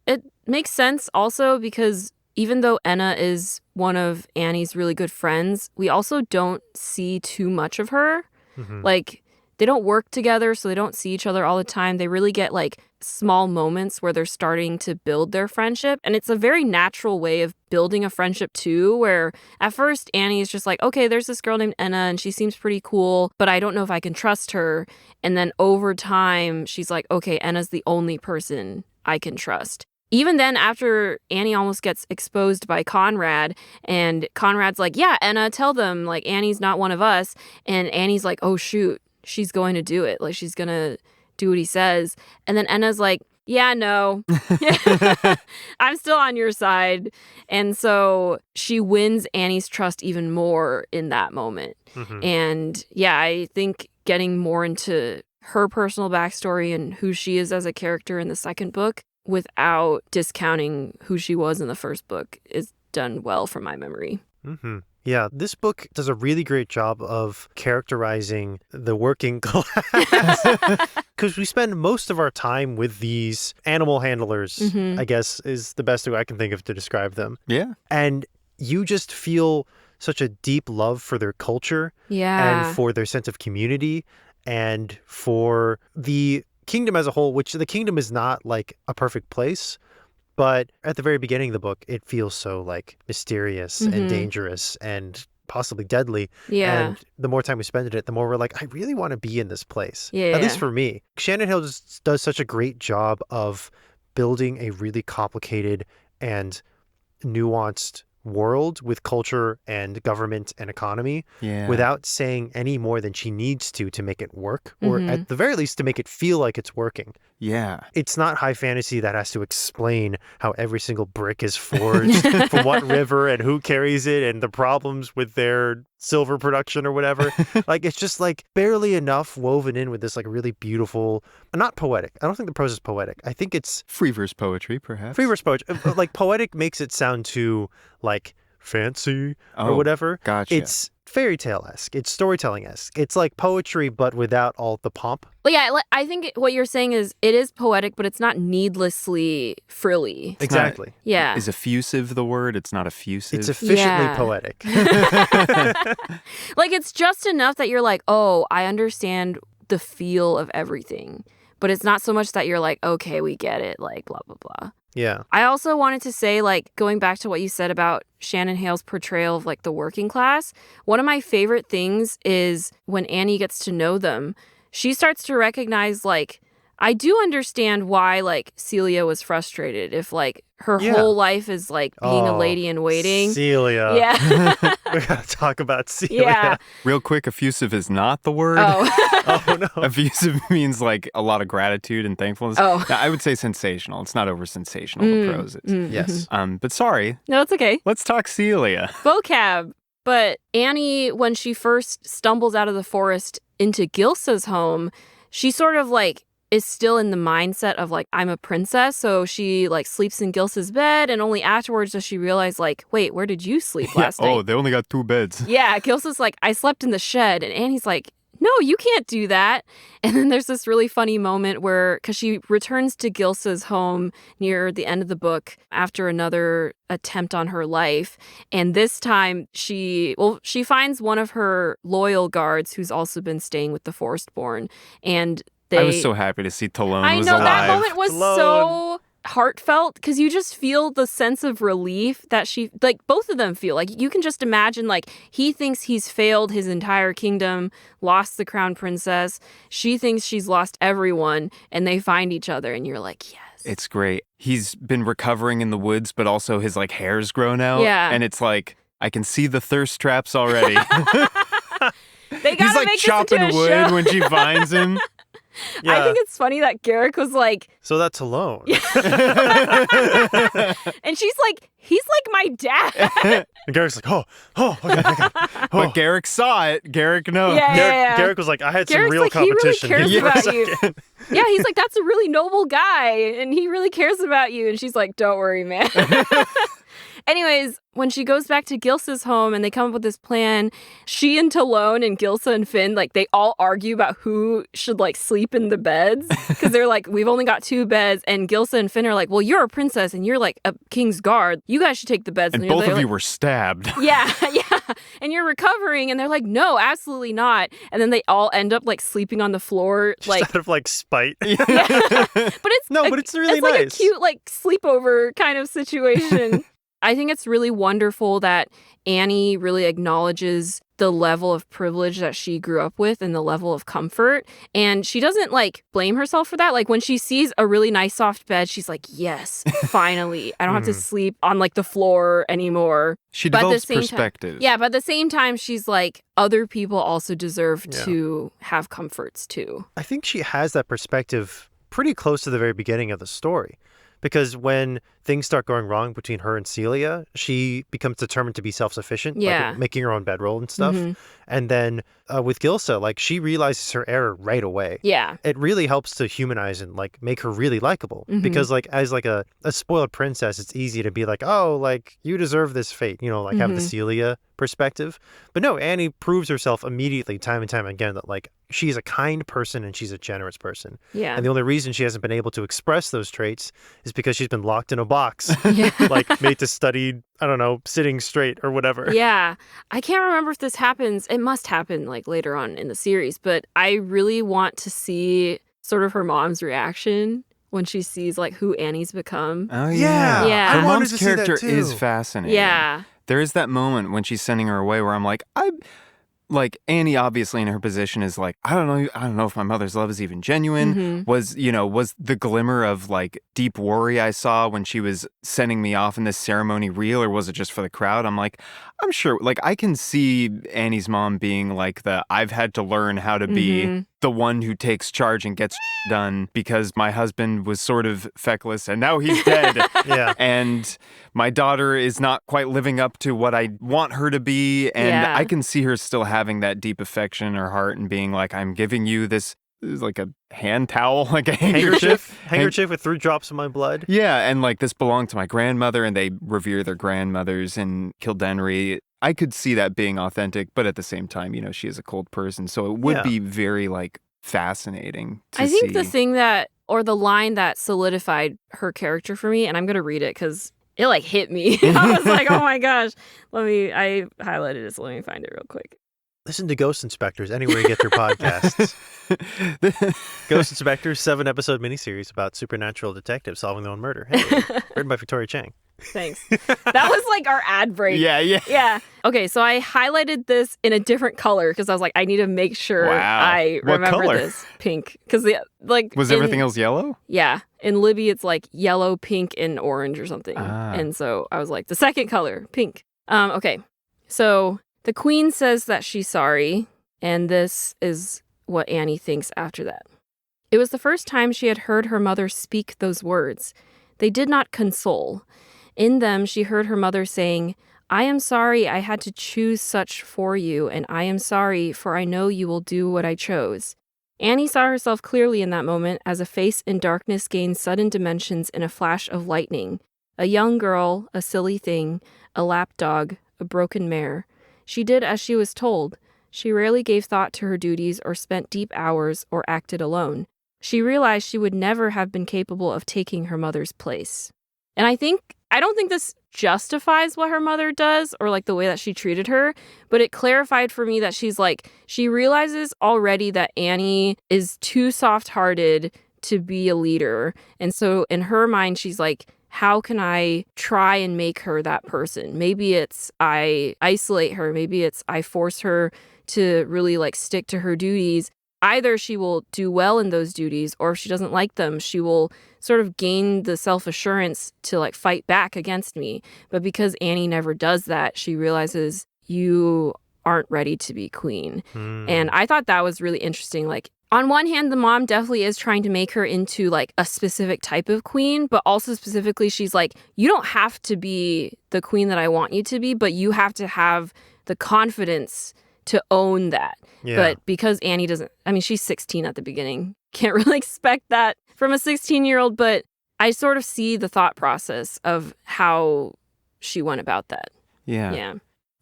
it makes sense also because even though Anna is one of Annie's really good friends, we also don't see too much of her. Mm-hmm. Like, they don't work together, so they don't see each other all the time. They really get like small moments where they're starting to build their friendship. And it's a very natural way of building a friendship too, where at first Annie is just like, okay, there's this girl named Anna and she seems pretty cool, but I don't know if I can trust her. And then over time, she's like, okay, Anna's the only person I can trust. Even then, after Annie almost gets exposed by Conrad, and Conrad's like, yeah, Anna, tell them, like, Annie's not one of us. And Annie's like, oh, shoot, she's going to do it. Like, she's going to do what he says. And then Anna's like, yeah, no, I'm still on your side. And so she wins Annie's trust even more in that moment. Mm-hmm. And yeah, I think getting more into her personal backstory and who she is as a character in the second book without discounting who she was in the first book is done well from my memory. Mm-hmm. Yeah, this book does a really great job of characterizing the working class. Because we spend most of our time with these animal handlers, I guess, is the best way I can think of to describe them. Yeah. And you just feel such a deep love for their culture and for their sense of community and for the kingdom as a whole, which the kingdom is not like a perfect place. But at the very beginning of the book, it feels so like mysterious and dangerous and possibly deadly. Yeah. And the more time we spend in it, the more we're like, I really want to be in this place. Yeah. At least for me. Shannon Hale just does such a great job of building a really complicated and nuanced world with culture and government and economy without saying any more than she needs to make it work, or at the very least to make it feel like it's working. Yeah. It's not high fantasy that has to explain how every single brick is forged from what river and who carries it and the problems with their silver production or whatever. Like, it's just like barely enough woven in with this like really beautiful, not poetic. I don't think the prose is poetic. I think it's free verse poetry, perhaps. Free verse poetry. Like, poetic makes it sound too like fancy or whatever. Gotcha. It's fairy tale-esque. It's storytelling-esque. It's like poetry, but without all the pomp. Well, yeah, I think what you're saying is it is poetic, but it's not needlessly frilly. Exactly. Yeah. Is effusive the word? It's not effusive. It's efficiently poetic. Like, it's just enough that you're like, oh, I understand the feel of everything. But it's not so much that you're like, okay, we get it, like, blah, blah, blah. Yeah. I also wanted to say, like, going back to what you said about Shannon Hale's portrayal of, like, the working class, one of my favorite things is when Annie gets to know them, she starts to recognize, like, I do understand why, like, Celia was frustrated if, like, her whole life is, like, being a lady in waiting. Celia. Yeah. We gotta talk about Celia. Yeah. Real quick, effusive is not the word. Oh. Oh, no. Effusive means, like, a lot of gratitude and thankfulness. Oh. Now, I would say sensational. It's not over sensational, the prose is. Yes. But sorry. No, it's okay. Let's talk Celia. Vocab. But Annie, when she first stumbles out of the forest into Gilsa's home, she sort of, like, is still in the mindset of like, I'm a princess. So she like sleeps in Gilsa's bed, and only afterwards does she realize like, wait, where did you sleep last night? Oh, they only got 2 beds. Yeah, Gilsa's like, I slept in the shed. And Annie's like, no, you can't do that. And then there's this really funny moment where, because she returns to Gilsa's home near the end of the book after another attempt on her life. And this time she finds one of her loyal guards who's also been staying with the Forestborn. And I was so happy to see Talon was I know, alive. that moment was so heartfelt because you just feel the sense of relief that she, like, both of them feel. Like, you can just imagine, like, he thinks he's failed his entire kingdom, lost the crown princess. She thinks she's lost everyone, and they find each other, and you're like, yes. It's great. He's been recovering in the woods, but also his, like, hair's grown out. Yeah. And it's like, I can see the thirst traps already. They gotta He's like make chopping this into a wood show. when she finds him. Yeah. I think it's funny that Garrick was like, So that's alone. and she's like, he's like my dad. And Garrick's like, okay. But Garrick saw it. Garrick knows. Yeah. Garrick was like, I had some Garrick's real like, he really competition. cares here for a about you. second. Yeah, he's like, that's a really noble guy, and he really cares about you. And she's like, don't worry, man. Anyways, when she goes back to Gilsa's home and they come up with this plan, she and Talon and Gilsa and Finn, like, they all argue about who should, like, sleep in the beds. Because they're like, we've only got 2 beds. And Gilsa and Finn are like, well, you're a princess and you're, like, a king's guard. You guys should take the beds. And they're both of like, you were stabbed. Yeah. And you're recovering. And they're like, no, absolutely not. And then they all end up, like, sleeping on the floor. Just Like, out of like spite. yeah. But it's But it's really like nice. a cute, like, sleepover kind of situation. I think it's really wonderful that Annie really acknowledges the level of privilege that she grew up with and the level of comfort. And she doesn't, like, blame herself for that. Like, when she sees a really nice soft bed, she's like, yes, finally. I don't have to sleep on, like, the floor anymore. She But at the develops same perspective. Yeah, but at the same time, she's like, other people also deserve to have comforts, too. I think she has that perspective pretty close to the very beginning of the story. Because when things start going wrong between her and Celia, she becomes determined to be self-sufficient, like making her own bedroll and stuff. Mm-hmm. And then with Gilsa, like, she realizes her error right away. Yeah. It really helps to humanize and, like, make her really likable. Mm-hmm. Because, like, as, like, a spoiled princess, it's easy to be like, oh, like, you deserve this fate, you know, like, have the Celia perspective. But no, Annie proves herself immediately, time and time again, that, like, she's a kind person and she's a generous person. Yeah. And the only reason she hasn't been able to express those traits is because she's been locked in a box, Yeah. like, made to study, I don't know, sitting straight or whatever. Yeah. I can't remember if this happens. It must happen, like, later on in the series, but I really want to see sort of her mom's reaction when she sees, like, who Annie's become. Oh, Yeah. Yeah. Her I wanted mom's to see that character too. is fascinating. Yeah. There is that moment when she's sending her away where I'm like, like, Annie obviously in her position is like, I don't know if my mother's love is even genuine. Was the glimmer of, like, deep worry I saw when she was sending me off in this ceremony real, or was it just for the crowd? I'm like, I'm sure, like, I can see Annie's mom being like I've had to learn how to be the one who takes charge and gets done because my husband was sort of feckless and now he's dead. Yeah. And my daughter is not quite living up to what I want her to be. And I can see her still having that deep affection in her heart and being like, I'm giving you this, like, a hand towel, like a handkerchief. Handkerchief with 3 drops of my blood. Yeah, and, like, this belonged to my grandmother, and they revere their grandmothers in Kildenry. I could see that being authentic, but at the same time, you know, she is a cold person, so it would be very, like, fascinating to see. I think the thing that, or the line that solidified her character for me, and I'm going to read it because it, like, hit me. I was like, oh my gosh. I highlighted it, so let me find it real quick. Listen to Ghost Inspectors anywhere you get your podcasts. Ghost Inspectors, 7-episode miniseries about supernatural detectives solving their own murder. Hey, written by Victoria Chang. Thanks. That was like our ad break. Yeah. Okay, so I highlighted this in a different color because I was like, I need to make sure I What remember color? this. Pink. Because, like... Was everything else yellow? Yeah. In Libby, it's like yellow, pink, and orange or something. And so I was like, the second color, pink. Okay. So the queen says that she's sorry, and this is what Annie thinks after that. It was the first time she had heard her mother speak those words. They did not console. In them, she heard her mother saying, I am sorry I had to choose such for you, and I am sorry, for I know you will do what I chose. Annie saw herself clearly in that moment as a face in darkness gained sudden dimensions in a flash of lightning. A young girl, a silly thing, a lapdog, a broken mare. She did as she was told. She rarely gave thought to her duties or spent deep hours or acted alone. She realized she would never have been capable of taking her mother's place. And I don't think this justifies what her mother does or like the way that she treated her, but it clarified for me that she realizes already that Annie is too soft-hearted to be a leader. And so in her mind, she's like, how can I try and make her that person? Maybe it's I isolate her. Maybe it's I force her to really like stick to her duties. Either she will do well in those duties, or if she doesn't like them, she will sort of gain the self-assurance to like fight back against me. But because Annie never does that, she realizes you aren't ready to be queen. And I thought that was really interesting. Like, on one hand, the mom definitely is trying to make her into like a specific type of queen, but also specifically she's like, you don't have to be the queen that I want you to be, but you have to have the confidence to own that. Yeah. But because Annie doesn't, I mean, she's 16 at the beginning. Can't really expect that from a 16-year-old, but I sort of see the thought process of how she went about that. Yeah. Yeah.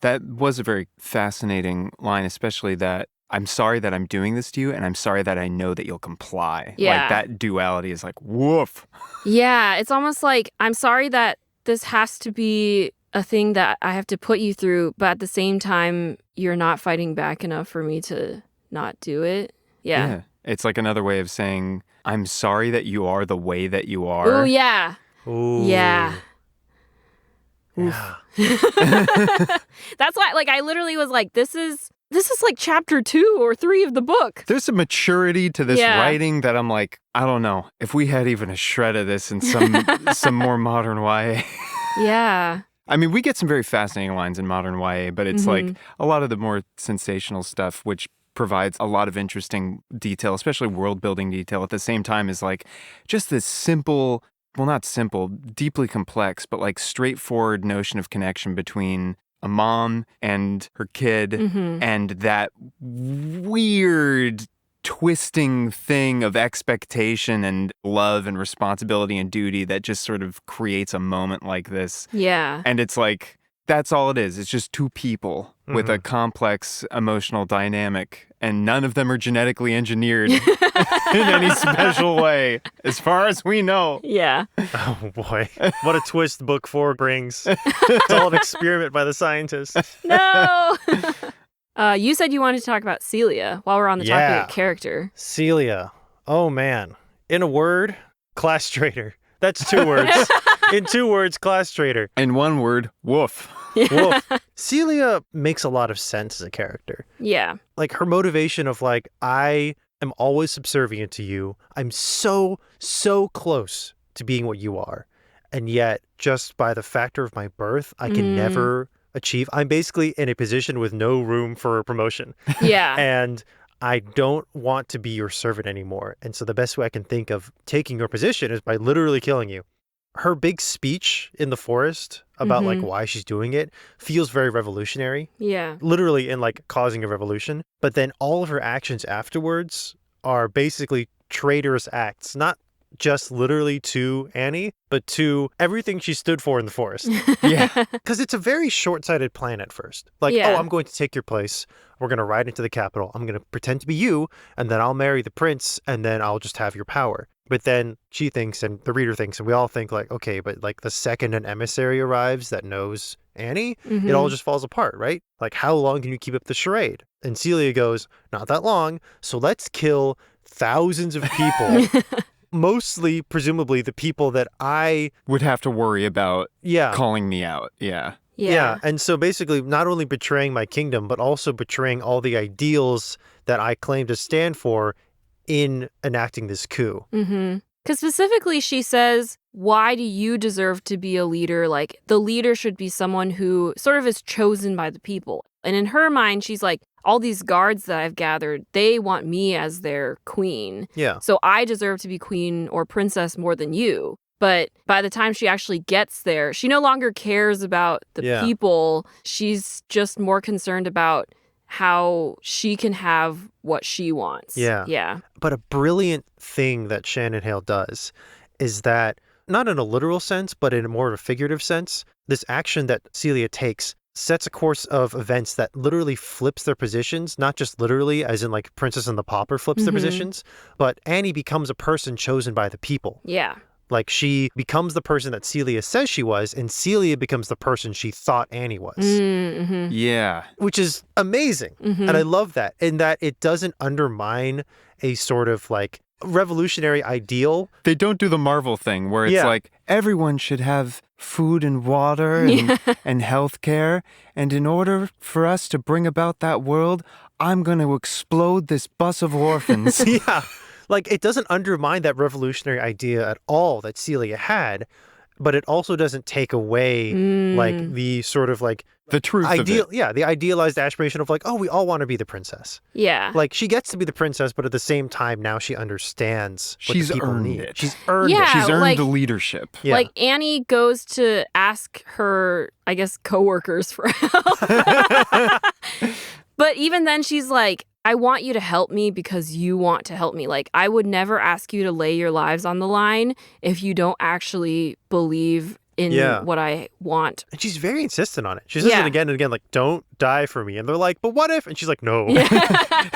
That was a very fascinating line, especially that I'm sorry that I'm doing this to you, and I'm sorry that I know that you'll comply. Yeah. Like, that duality is like, woof. Yeah, it's almost like, I'm sorry that this has to be a thing that I have to put you through, but at the same time, you're not fighting back enough for me to not do it. Yeah. It's like another way of saying, I'm sorry that you are the way that you are. Oh, yeah. Ooh. Yeah. Yeah. That's why, like, I literally was like, this is like chapter 2 or 3 of the book. There's a maturity to this writing that I'm like, I don't know. If we had even a shred of this in some more modern YA. Yeah. I mean, we get some very fascinating lines in modern YA, but it's like a lot of the more sensational stuff, which provides a lot of interesting detail, especially world-building detail, at the same time is like just this simple, well, not simple, deeply complex, but like straightforward notion of connection between a mom and her kid and that weird twisting thing of expectation and love and responsibility and duty that just sort of creates a moment like this. Yeah. And it's like, that's all it is. It's just two people with a complex emotional dynamic, and none of them are genetically engineered in any special way, as far as we know. Yeah. Oh, boy. What a twist book 4 brings. It's all an experiment by the scientists. No! You said you wanted to talk about Celia while we're on the topic of character. Celia. Oh, man. In a word, class traitor. That's 2 words. In 2 words, class traitor. In 1 word, woof. Woof. Celia makes a lot of sense as a character. Yeah. Like, her motivation of, like, I am always subservient to you. I'm so close to being what you are. And yet, just by the factor of my birth, I can never achieve. I'm basically in a position with no room for promotion. Yeah. And I don't want to be your servant anymore. And so the best way I can think of taking your position is by literally killing you. Her big speech in the forest about like why she's doing it feels very revolutionary. Yeah. Literally in like causing a revolution. But then all of her actions afterwards are basically traitorous acts, not just literally to Annie, but to everything she stood for in the forest. Yeah. Because it's a very short-sighted plan at first. Like, oh, I'm going to take your place. We're going to ride into the capital. I'm going to pretend to be you, and then I'll marry the prince, and then I'll just have your power. But then she thinks, and the reader thinks, and we all think like, okay, but like the second an emissary arrives that knows Annie, it all just falls apart, right? Like, how long can you keep up the charade? And Celia goes, not that long, so let's kill thousands of people. Mostly, presumably, the people that I would have to worry about calling me out. Yeah. And so basically, not only betraying my kingdom, but also betraying all the ideals that I claim to stand for in enacting this coup. Because specifically, she says, why do you deserve to be a leader? Like, the leader should be someone who sort of is chosen by the people. And in her mind, she's like, all these guards that I've gathered, they want me as their queen. Yeah. So I deserve to be queen or princess more than you. But by the time she actually gets there, she no longer cares about the people. She's just more concerned about how she can have what she wants. Yeah. Yeah. But a brilliant thing that Shannon Hale does is that, not in a literal sense, but in a more of a figurative sense, this action that Celia takes sets a course of events that literally flips their positions, not just literally as in like Princess and the Pauper flips their positions, but Annie becomes a person chosen by the people. Yeah. Like she becomes the person that Celia says she was, and Celia becomes the person she thought Annie was. Mm-hmm. Yeah. Which is amazing. And I love that, in that it doesn't undermine a sort of like revolutionary ideal. They don't do the Marvel thing where it's like everyone should have food and water and health care. And in order for us to bring about that world, I'm going to explode this bus of orphans. Yeah. Like, it doesn't undermine that revolutionary idea at all that Celia had, but it also doesn't take away like the sort of like the truth ideal, of it. yeah, the idealized aspiration of like, oh, we all want to be the princess. Yeah. Like, she gets to be the princess, but at the same time, now she understands what She's the people earned need. it. She's earned Yeah, it. She's earned like- the leadership. Yeah. Like Annie goes to ask her, I guess, coworkers for help. But even then she's like, I want you to help me because you want to help me. Like, I would never ask you to lay your lives on the line if you don't actually believe in what I want. And she's very insistent on it. She says it again and again, like, don't die for me. And they're like, but what if? And she's like, no.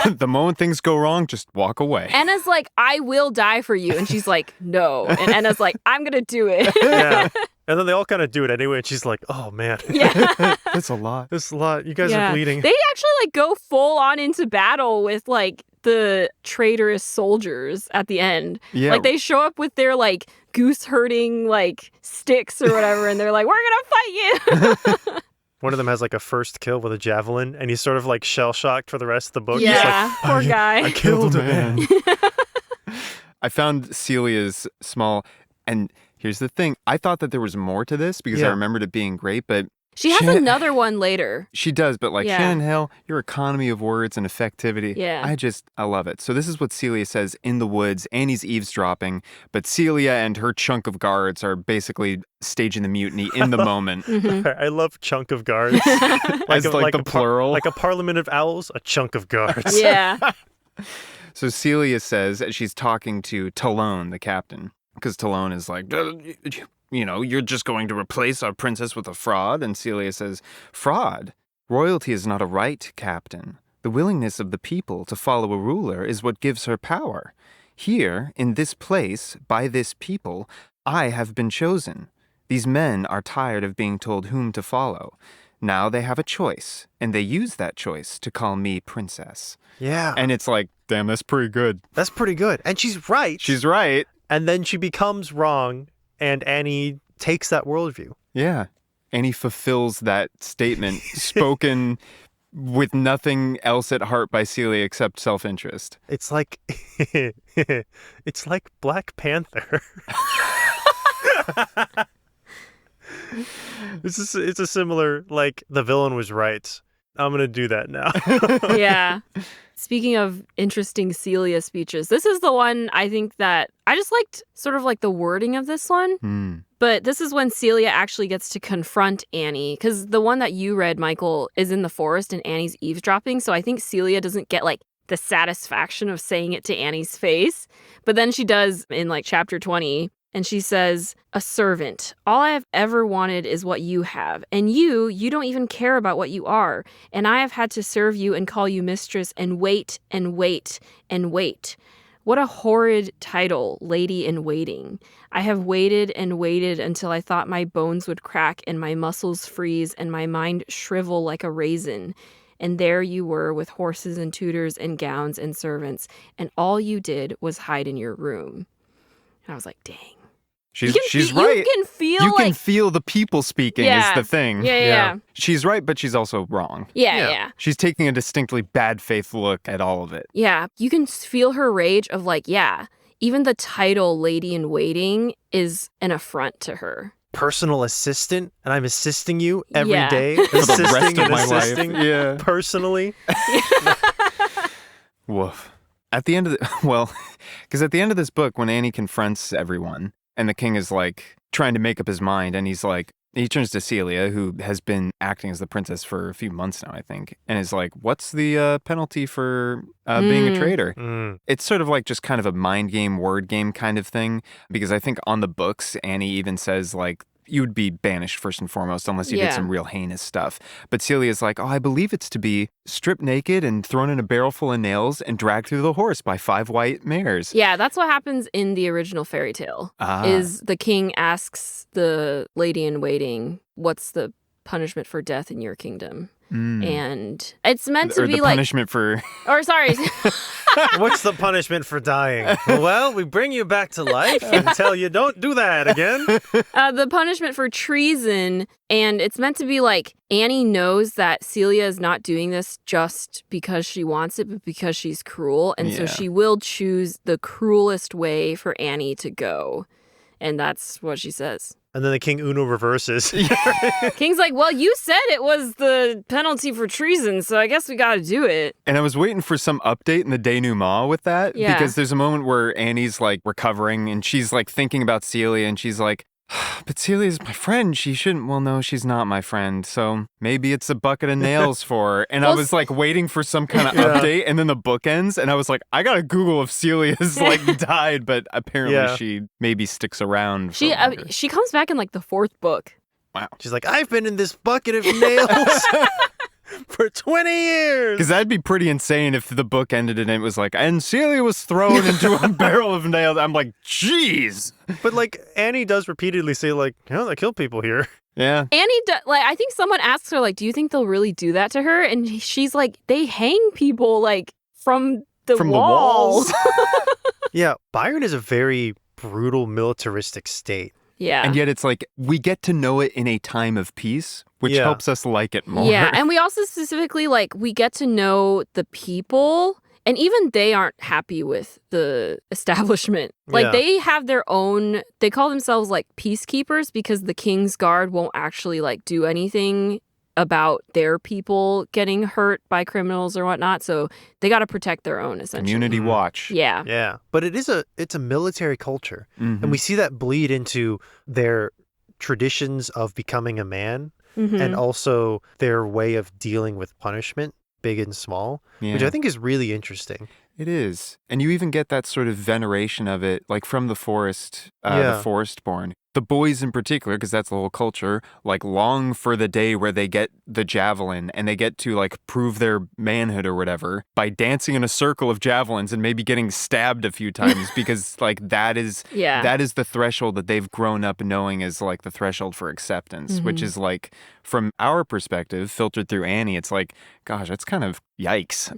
The moment things go wrong, just walk away. Anna's like, I will die for you. And she's like, no. And Anna's like, I'm going to do it. Yeah. And then they all kind of do it anyway. And she's like, oh, man. Yeah. That's a lot. That's a lot. You guys are bleeding. They actually like go full on into battle with like the traitorous soldiers at the end. Yeah. Like they show up with their like goose herding like sticks or whatever. And they're like, we're going to fight you. One of them has like a first kill with a javelin, and he's sort of like shell-shocked for the rest of the book. Yeah, He's like, poor guy. I killed a man. I found Celia's small, and here's the thing. I thought that there was more to this because I remembered it being great, but She has another one later. she does, but like Shannon Hale, your economy of words and effectivity, I love it. So this is what Celia says in the woods. Annie's eavesdropping, but Celia and her chunk of guards are basically staging the mutiny in the moment. I love chunk of guards. As like the plural. Like a parliament of owls, a chunk of guards. Yeah. So Celia says, as she's talking to Talon, the captain, because Talon is like, you know, you're just going to replace our princess with a fraud. And Celia says, fraud? Royalty is not a right, Captain. The willingness of the people to follow a ruler is what gives her power. Here, in this place, by this people, I have been chosen. These men are tired of being told whom to follow. Now they have a choice, and they use that choice to call me princess. Yeah. And it's like, damn, that's pretty good. That's pretty good. And she's right. She's right. And then she becomes wrong, and Annie takes that worldview. Yeah. Annie fulfills that statement spoken with nothing else at heart by Celia except self-interest. It's like it's like Black Panther. It's a similar, like, the villain was right. I'm going to do that now. Yeah. Speaking of interesting Celia speeches, this is the one I think that I just liked sort of like the wording of this one. But this is when Celia actually gets to confront Annie, because the one that you read, Michael, is in the forest and Annie's eavesdropping. So I think Celia doesn't get like the satisfaction of saying it to Annie's face. But then she does in like chapter 20. And she says, a servant. All I have ever wanted is what you have. And you don't even care about what you are. And I have had to serve you and call you mistress and wait and wait and wait. What a horrid title, lady in waiting. I have waited and waited until I thought my bones would crack and my muscles freeze and my mind shrivel like a raisin. And there you were with horses and tutors and gowns and servants. And all you did was hide in your room. And I was like, dang. She's You right. can feel you like... can feel the people speaking is the thing. Yeah. She's right, but she's also wrong. Yeah. She's taking a distinctly bad faith look at all of it. Yeah. You can feel her rage of like, even the title Lady in Waiting is an affront to her. Personal assistant, and I'm assisting you every day. For the rest Assisting of and my assisting life. Yeah. personally. Woof. At the end of because at the end of this book, when Annie confronts everyone, and the king is like trying to make up his mind, and he's like, He turns to Celia, who has been acting as the princess for a few months now, I think, and is like, what's the penalty for being a traitor? It's sort of like just kind of a mind game, word game kind of thing, because I think on the books, Annie even says, like, you would be banished first and foremost unless you did some real heinous stuff. But Celia's like, oh, I believe it's to be stripped naked and thrown in a barrel full of nails and dragged through the horse by 5 white mares. Yeah, that's what happens in the original fairy tale. Is the king asks the lady in waiting, what's the punishment for death in your kingdom? And it's meant to be the like punishment for or sorry. What's the punishment for dying? Well, we bring you back to life and tell you don't do that again. The punishment for treason, and it's meant to be like Annie knows that Celia is not doing this just because she wants it, but because she's cruel, and so she will choose the cruelest way for Annie to go, and that's what she says. And then the King Uno reverses. King's like, well, you said it was the penalty for treason, so I guess we gotta do it. And I was waiting for some update in the denouement with that. Yeah. Because there's a moment where Annie's like recovering and she's like thinking about Celia and she's like, but Celia's my friend. She shouldn't. Well, no, she's not my friend. So maybe it's a bucket of nails for her. And I was like waiting for some kind of update. And then the book ends. And I was like, I got to Google if Celia's like died. But apparently she maybe sticks around. She comes back in like the 4th book. Wow. She's like, I've been in this bucket of nails for 20 years. Because that'd be pretty insane if the book ended and it was like, and Celia was thrown into a barrel of nails. I'm like, jeez. But like Annie does repeatedly say like, they kill people here. Yeah. Annie, I think someone asks her like, do you think they'll really do that to her? And she's like, they hang people like from the walls. Yeah, Bayern is a very brutal militaristic state. Yeah. And yet it's like, we get to know it in a time of peace, which helps us like it more. Yeah, and we also specifically, like, we get to know the people, and even they aren't happy with the establishment. Like, they have their own, they call themselves, like, peacekeepers because the King's Guard won't actually, like, do anything about their people getting hurt by criminals or whatnot, so they got to protect their own, essentially. Community watch. Yeah. Yeah, but it's a military culture, and we see that bleed into their traditions of becoming a man, and also their way of dealing with punishment, big and small, which I think is really interesting. It is. And you even get that sort of veneration of it, like from the forest, the forest-born. The boys in particular, because that's the whole culture, like long for the day where they get the javelin and they get to like prove their manhood or whatever by dancing in a circle of javelins and maybe getting stabbed a few times because like that is the threshold that they've grown up knowing is like the threshold for acceptance, which is like from our perspective, filtered through Annie, it's like, gosh, that's kind of yikes.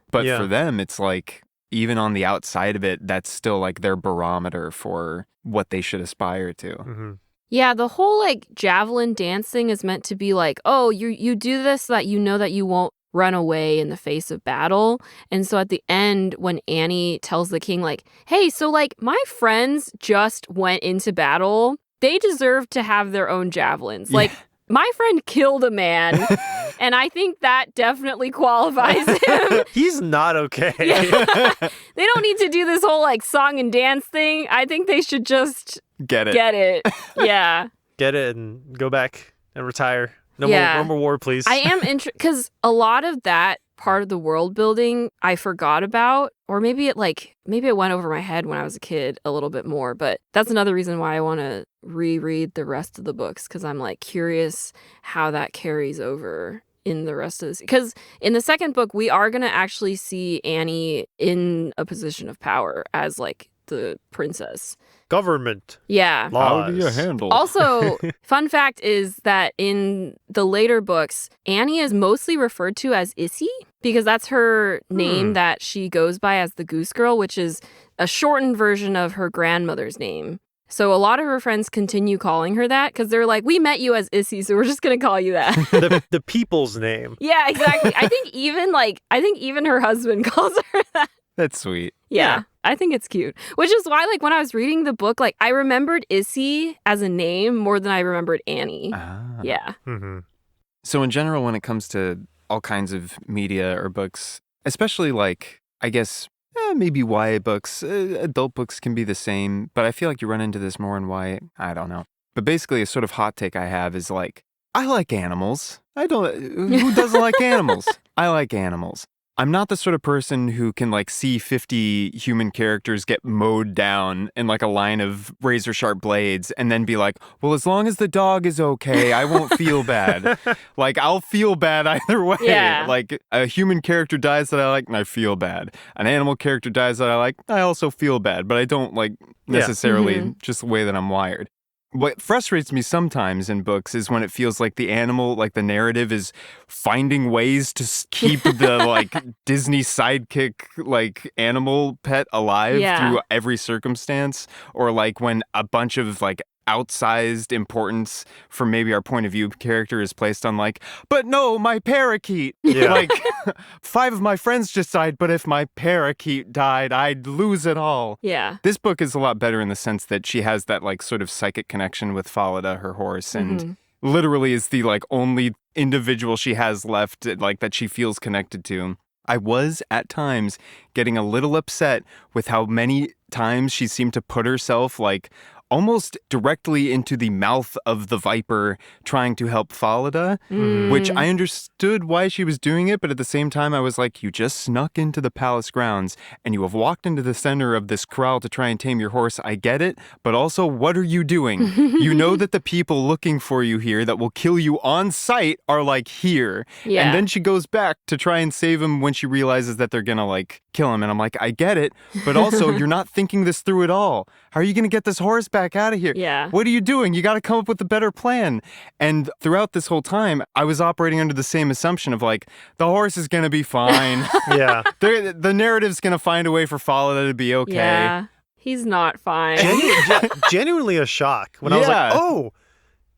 But for them, it's like, even on the outside of it, that's still like their barometer for what they should aspire to. Yeah, the whole like javelin dancing is meant to be like, oh, you do this so that you know that you won't run away in the face of battle. And so at the end, when Annie tells the king like, hey, so like my friends just went into battle, they deserve to have their own javelins. Like, my friend killed a man, and I think that definitely qualifies him. He's not okay. Yeah. They don't need to do this whole like song and dance thing. I think they should just get it. Yeah. Get it and go back and retire. No more war, please. I am interested because a lot of that part of the world building I forgot about, or maybe it went over my head when I was a kid a little bit more, but that's another reason why I want to reread the rest of the books, because I'm like curious how that carries over in the rest of this, because in the 2nd book we are going to actually see Annie in a position of power as like the princess. Government. Yeah. Laws. How do you handle? Also, fun fact is that in the later books, Annie is mostly referred to as Issy because that's her name that she goes by as the Goose Girl, which is a shortened version of her grandmother's name. So a lot of her friends continue calling her that because they're like, we met you as Issy, so we're just going to call you that. the people's name. Yeah, exactly. I think even her husband calls her that. That's sweet. Yeah, I think it's cute. Which is why, like, when I was reading the book, like, I remembered Issy as a name more than I remembered Annie. Yeah. So in general, when it comes to all kinds of media or books, especially like, I guess, maybe YA books, adult books can be the same, but I feel like you run into this more in YA. I don't know. But basically, a sort of hot take I have is like, I like animals. Who doesn't like animals? I like animals. I'm not the sort of person who can like see 50 human characters get mowed down in like a line of razor sharp blades and then be like, well, as long as the dog is okay, I won't feel bad. Like, I'll feel bad either way. Yeah. Like, a human character dies that I like and I feel bad. An animal character dies that I like, I also feel bad, but I don't like necessarily just the way that I'm wired. What frustrates me sometimes in books is when it feels like the animal, like the narrative is finding ways to keep the like Disney sidekick, like animal pet alive through every circumstance. Or like when a bunch of like outsized importance from maybe our point of view character is placed on like, but no, my parakeet. Yeah. Like 5 of my friends just died, but if my parakeet died, I'd lose it all. Yeah. This book is a lot better in the sense that she has that like sort of psychic connection with Falada, her horse, and literally is the like only individual she has left like that she feels connected to. I was at times getting a little upset with how many times she seemed to put herself like almost directly into the mouth of the viper trying to help Falada, which I understood why she was doing it, but at the same time I was like, you just snuck into the palace grounds and you have walked into the center of this corral to try and tame your horse. I get it, but also what are you doing? You know that the people looking for you here that will kill you on sight are like here. Yeah. And then she goes back to try and save him when she realizes that they're gonna like kill him. And I'm like, I get it, but also you're not thinking this through at all. How are you gonna get this horse back out of here? Yeah. What are you doing? You got to come up with a better plan. And throughout this whole time, I was operating under the same assumption of like, the horse is going to be fine. Yeah. The narrative's going to find a way for Falada to be okay. Yeah. He's not fine. Genuinely a shock when I was like, oh,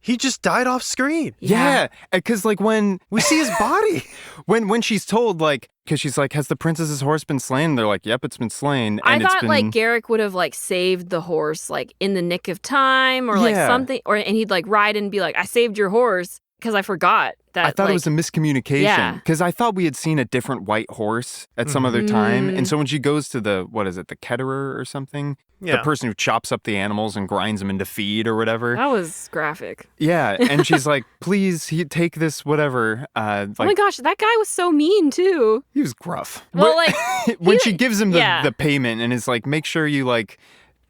he just died off screen. Yeah, because like when we see his body, when she's told like, because she's like, has the princess's horse been slain? And they're like, yep, it's been slain. I And thought like Garrick would have like saved the horse like in the nick of time or like something, and he'd like ride and be like, I saved your horse because I forgot that. I thought it was a miscommunication because I thought we had seen a different white horse at some other time. And so when she goes to the, what is it, the caterer or something? The person who chops up the animals and grinds them into feed or whatever. That was graphic. Yeah. And she's like, please take this, whatever. Oh my gosh, that guy was so mean too. He was gruff. Well, like when she gives him the payment and is like, make sure you like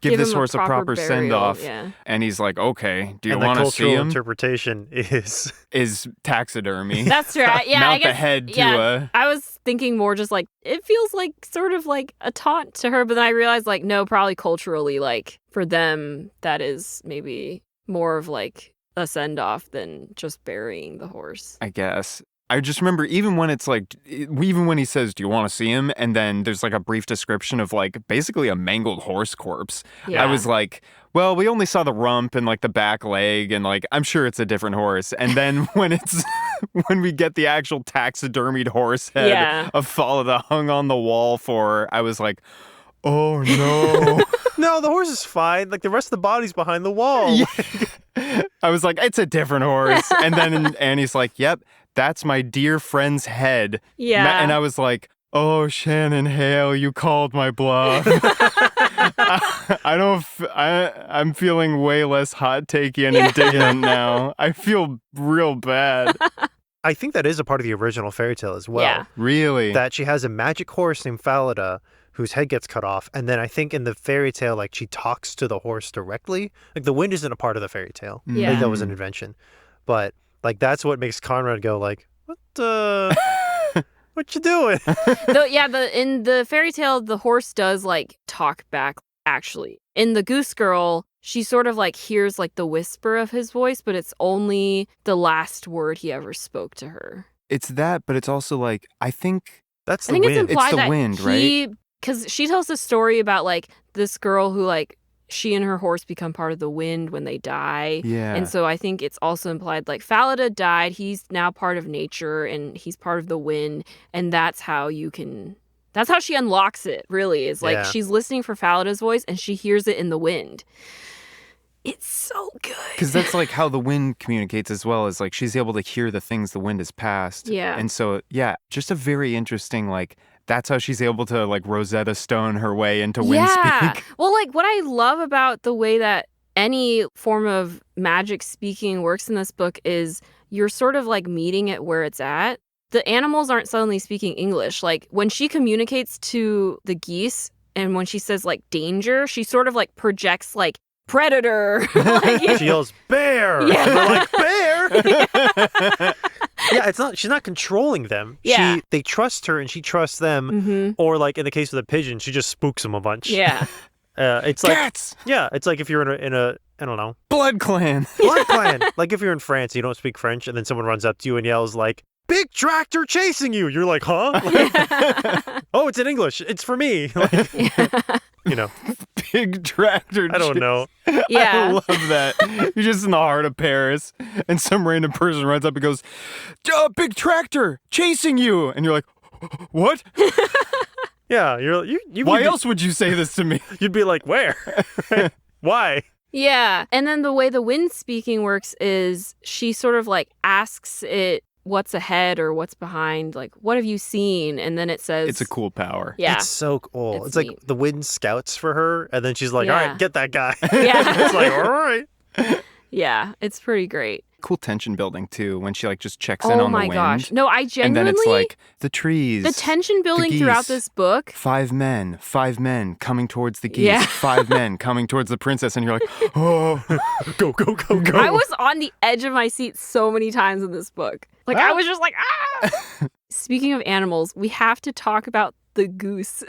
give this horse a proper send-off. Yeah. And he's like, okay, do you want to see him? The cultural interpretation is taxidermy. That's right. Yeah, Mount the head to a... I was thinking more just like, it feels like sort of like a taunt to her, but then I realized like, no, probably culturally, like for them, that is maybe more of like a send-off than just burying the horse. I guess. I just remember even when it's like, even when he says, do you want to see him? And then there's like a brief description of like basically a mangled horse corpse. Yeah. I was like, well, we only saw the rump and like the back leg and like, I'm sure it's a different horse. And then when we get the actual taxidermied horse head of Falada hung on the wall I was like, oh no. No, the horse is fine. Like the rest of the body's behind the wall. Yeah. I was like, it's a different horse. And then Annie's like, yep, that's my dear friend's head. Yeah. And I was like, oh, Shannon Hale, you called my bluff. I'm feeling way less hot takey and indignant now. I feel real bad. I think that is a part of the original fairy tale as well. Yeah. Really? That she has a magic horse named Falada whose head gets cut off. And then I think in the fairy tale, like she talks to the horse directly. Like the wind isn't a part of the fairy tale. Yeah. I think that was an invention. But like that's what makes Conrad go like, what you doing? In the fairy tale, the horse does like talk back actually. In the Goose Girl, she sort of like hears like the whisper of his voice, but it's only the last word he ever spoke to her. It's that, but it's also like, I think that's the wind. It's implied it's the that wind, right? Because she tells a story about like this girl who like she and her horse become part of the wind when they die. Yeah. And so I think it's also implied like Falada died. He's now part of nature and he's part of the wind. And that's how she unlocks it, really. Is like she's listening for Falada's voice and she hears it in the wind. It's so good. Because that's like how the wind communicates as well, is like she's able to hear the things the wind has passed. Yeah. And so, just a very interesting, like, that's how she's able to like Rosetta Stone her way into wind speak. Well, like what I love about the way that any form of magic speaking works in this book is you're sort of like meeting it where it's at. The animals aren't suddenly speaking English. Like when she communicates to the geese and when she says like danger, she sort of like projects like predator. Like, she yells, bear! Yeah. And they're like, bear? Yeah, she's not controlling them. Yeah. They trust her and she trusts them. Mm-hmm. Or like in the case of the pigeon, she just spooks them a bunch. Yeah. It's like Cats! Yeah, it's like if you're in a I don't know. Blood clan. Blood clan. Like if you're in France and you don't speak French and then someone runs up to you and yells like, big tractor chasing you. You're like, huh? Like, oh, it's in English. It's for me. Like, you know. Big tractor. I don't know. Yeah. I love that. You're just in the heart of Paris and some random person runs up and goes, big tractor chasing you. And you're like, what? Yeah. Why else would you say this to me? You'd be like, where? Why? Yeah. And then the way the wind speaking works is she sort of like asks it what's ahead or what's behind. Like, what have you seen? And then it says... It's a cool power. Yeah. It's so cool. It's neat. like the wind scouts for her. And then she's like, Yeah. all right, get that guy. Yeah. It's like, all right. Yeah. It's pretty great. Cool tension building, too, when she, like, just checks in on the wind. Oh, my gosh. No, I genuinely... And then it's like, the trees. The tension building the throughout geese, this book... 5 men coming towards the geese. Yeah. 5 men coming towards the princess. And you're like, oh, Go, go, go, go. I was on the edge of my seat so many times in this book. Like, I was just like, ah! Speaking of animals, we have to talk about the goose.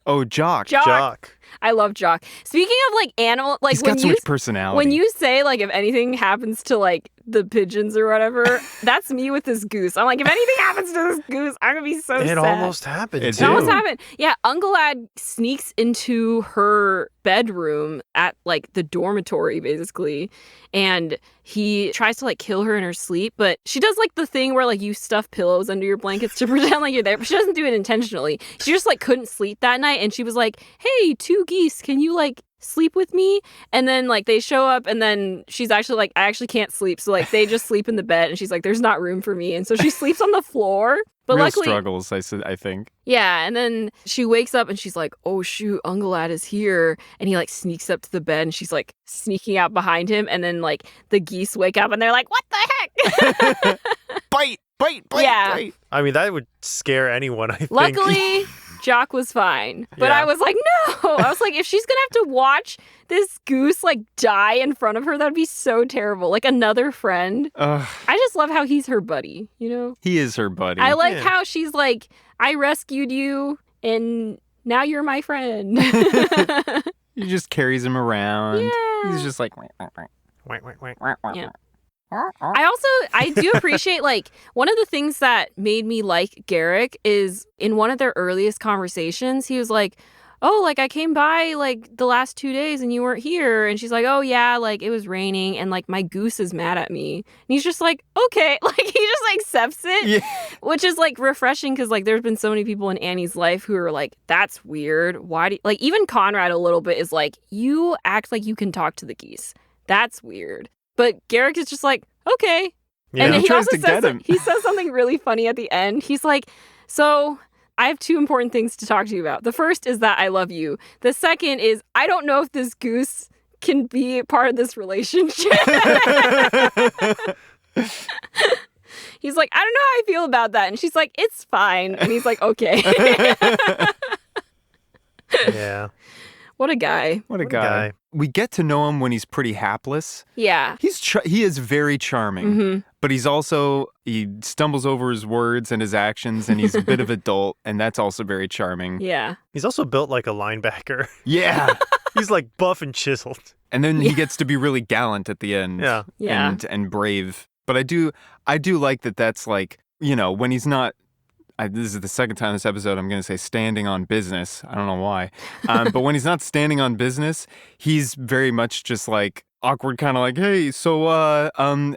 oh, Jock. Jock. I love Jock. Speaking of like animal, like He's when got so you much personality. when you say like if anything happens to like the pigeons or whatever, that's me with this goose. I'm like, if anything happens to this goose, I'm gonna be so sad. It almost happened. It It almost did. happened. Yeah, Ungalad sneaks into her bedroom at like the dormitory basically, and he tries to like kill her in her sleep, but she does like the thing where like you stuff pillows under your blankets to pretend like you're there, but she doesn't do it intentionally. She just like couldn't sleep that night, and she was like, hey, 2 geese, can you like sleep with me? And then like they show up, and then she's actually like, I actually can't sleep, so like they just sleep in the bed, and she's like, there's not room for me, and so she sleeps on the floor. But Real luckily, struggles, I think. yeah, and then she wakes up and she's like, oh shoot, Ungalad is here. And he like sneaks up to the bed and she's like sneaking out behind him. And then like the geese wake up and they're like, what the heck? Bite! Yeah. Bite! I mean, that would scare anyone, I think. Luckily, Jock was fine. But Yeah. I was like, no. I was like, if she's going to have to watch this goose like die in front of her, that'd be so terrible. Like another friend. Ugh, I just love how he's her buddy, you know? he is her buddy. I like Yeah. how she's like, I rescued you and now you're my friend. He just carries him around. Yeah. He's just like... Wait, wait, wait. Yeah. I do appreciate, like, one of the things that made me like Garrick is in one of their earliest conversations, he was like, oh, like, I came by, like, the last 2 days and you weren't here. And she's like, oh, yeah, like, it was raining and, like, my goose is mad at me. And he's just like, okay. Like, he just like, accepts it, Yeah. which is, like, refreshing because, like, there's been so many people in Annie's life who are like, that's weird. Why do you... Like, even Conrad a little bit is like, you act like you can talk to the geese. That's weird. But Garrick is just like, okay. Yeah. And then He he tries also to get says him. he says something really funny at the end. He's like, so I have 2 important things to talk to you about. The first is that I love you. The second is I don't know if this goose can be part of this relationship. He's like, I don't know how I feel about that. And she's like, it's fine. And he's like, okay. Yeah. What a guy. What a What a guy. guy. We get to know him when he's pretty hapless. Yeah. He is very charming, Mm-hmm. but he stumbles over his words and his actions, and he's a bit of adult, and that's also very charming. Yeah. He's also built like a linebacker. Yeah. He's like buff and chiseled. And then he gets to be really gallant at the end. Yeah. Yeah. And brave. But I do like that that's like, you know, when he's not, this is the second time this episode I'm going to say standing on business. I don't know why. But when he's not standing on business, he's very much just like awkward, kind of like, hey, so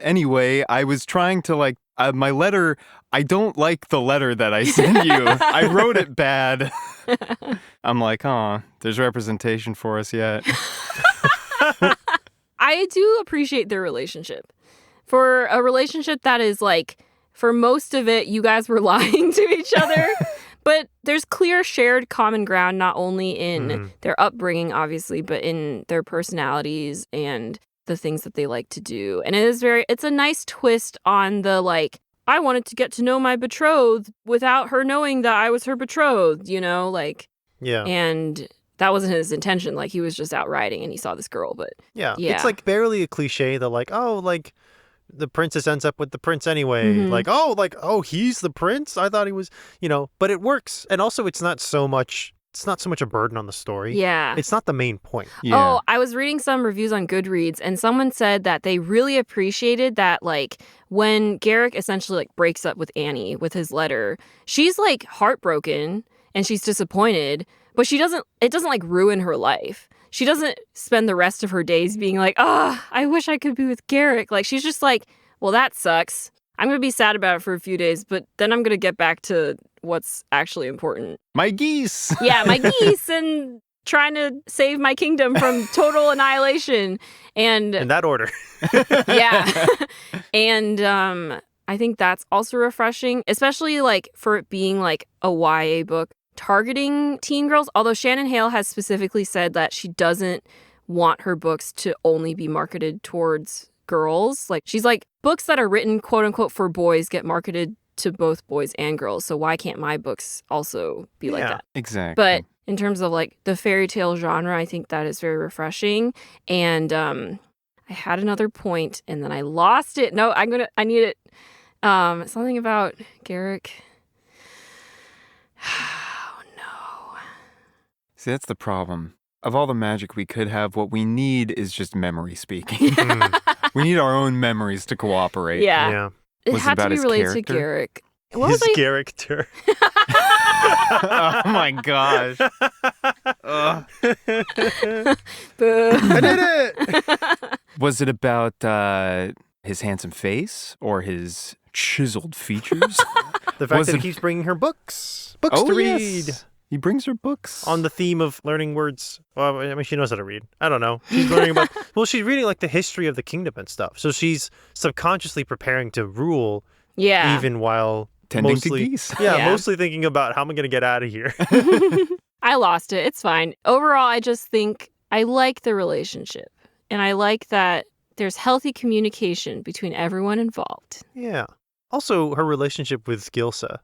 anyway, I was trying to like, my letter, I don't like the letter that I sent you. I wrote it bad. I'm like, there's representation for us yet. I do appreciate their relationship. For a relationship that is like, for most of it, you guys were lying to each other. But there's clear shared common ground, not only in their upbringing, obviously, but in their personalities and the things that they like to do. And it's a nice twist on the, like, I wanted to get to know my betrothed without her knowing that I was her betrothed, like, Yeah. And that wasn't his intention. Like, he was just out riding and he saw this girl, but yeah. It's like barely a cliche that, like, oh, like, the princess ends up with the prince anyway. Like, oh, he's the prince? I thought he was, but it works. And also it's not so much a burden on the story. Yeah. It's not the main point. Yeah. Oh, I was reading some reviews on Goodreads and someone said that they really appreciated that, like, when Garrick essentially, like, breaks up with Annie with his letter, she's, like, heartbroken and she's disappointed, but it doesn't, like, ruin her life. She doesn't spend the rest of her days being like, I wish I could be with Garrick. Like, she's just like, well, that sucks. I'm going to be sad about it for a few days, but then I'm going to get back to what's actually important. My geese. Yeah, my geese and trying to save my kingdom from total annihilation. And In that order. yeah. And I think that's also refreshing, especially, like, for it being, like, a YA book targeting teen girls. Although Shannon Hale has specifically said that she doesn't want her books to only be marketed towards girls. Like, she's like, books that are written, quote unquote, for boys get marketed to both boys and girls. So why can't my books also be like that? Exactly. But in terms of, like, the fairy tale genre, I think that is very refreshing. And I had another point and then I lost it. No, I need it. Something about Garrick. Oh, no. See, that's the problem. Of all the magic we could have, what we need is just memory speaking. We need our own memories to cooperate. Yeah. It Was it had about to be his related character? to Garrick. His character. Oh my gosh. Boo. I did it! Was it about his handsome face or his chiseled features? The fact Was that it- he keeps bringing her books to read. Yes. He brings her books. On the theme of learning words. Well, I mean, she knows how to read. I don't know. She's learning about, she's reading, like, the history of the kingdom and stuff. So she's subconsciously preparing to rule Yeah. even while Tending mostly, to geese. Yeah. mostly thinking about how am I going to get out of here. I lost it. It's fine. Overall, I just think I like the relationship. And I like that there's healthy communication between everyone involved. Yeah. Also, her relationship with Gilsa,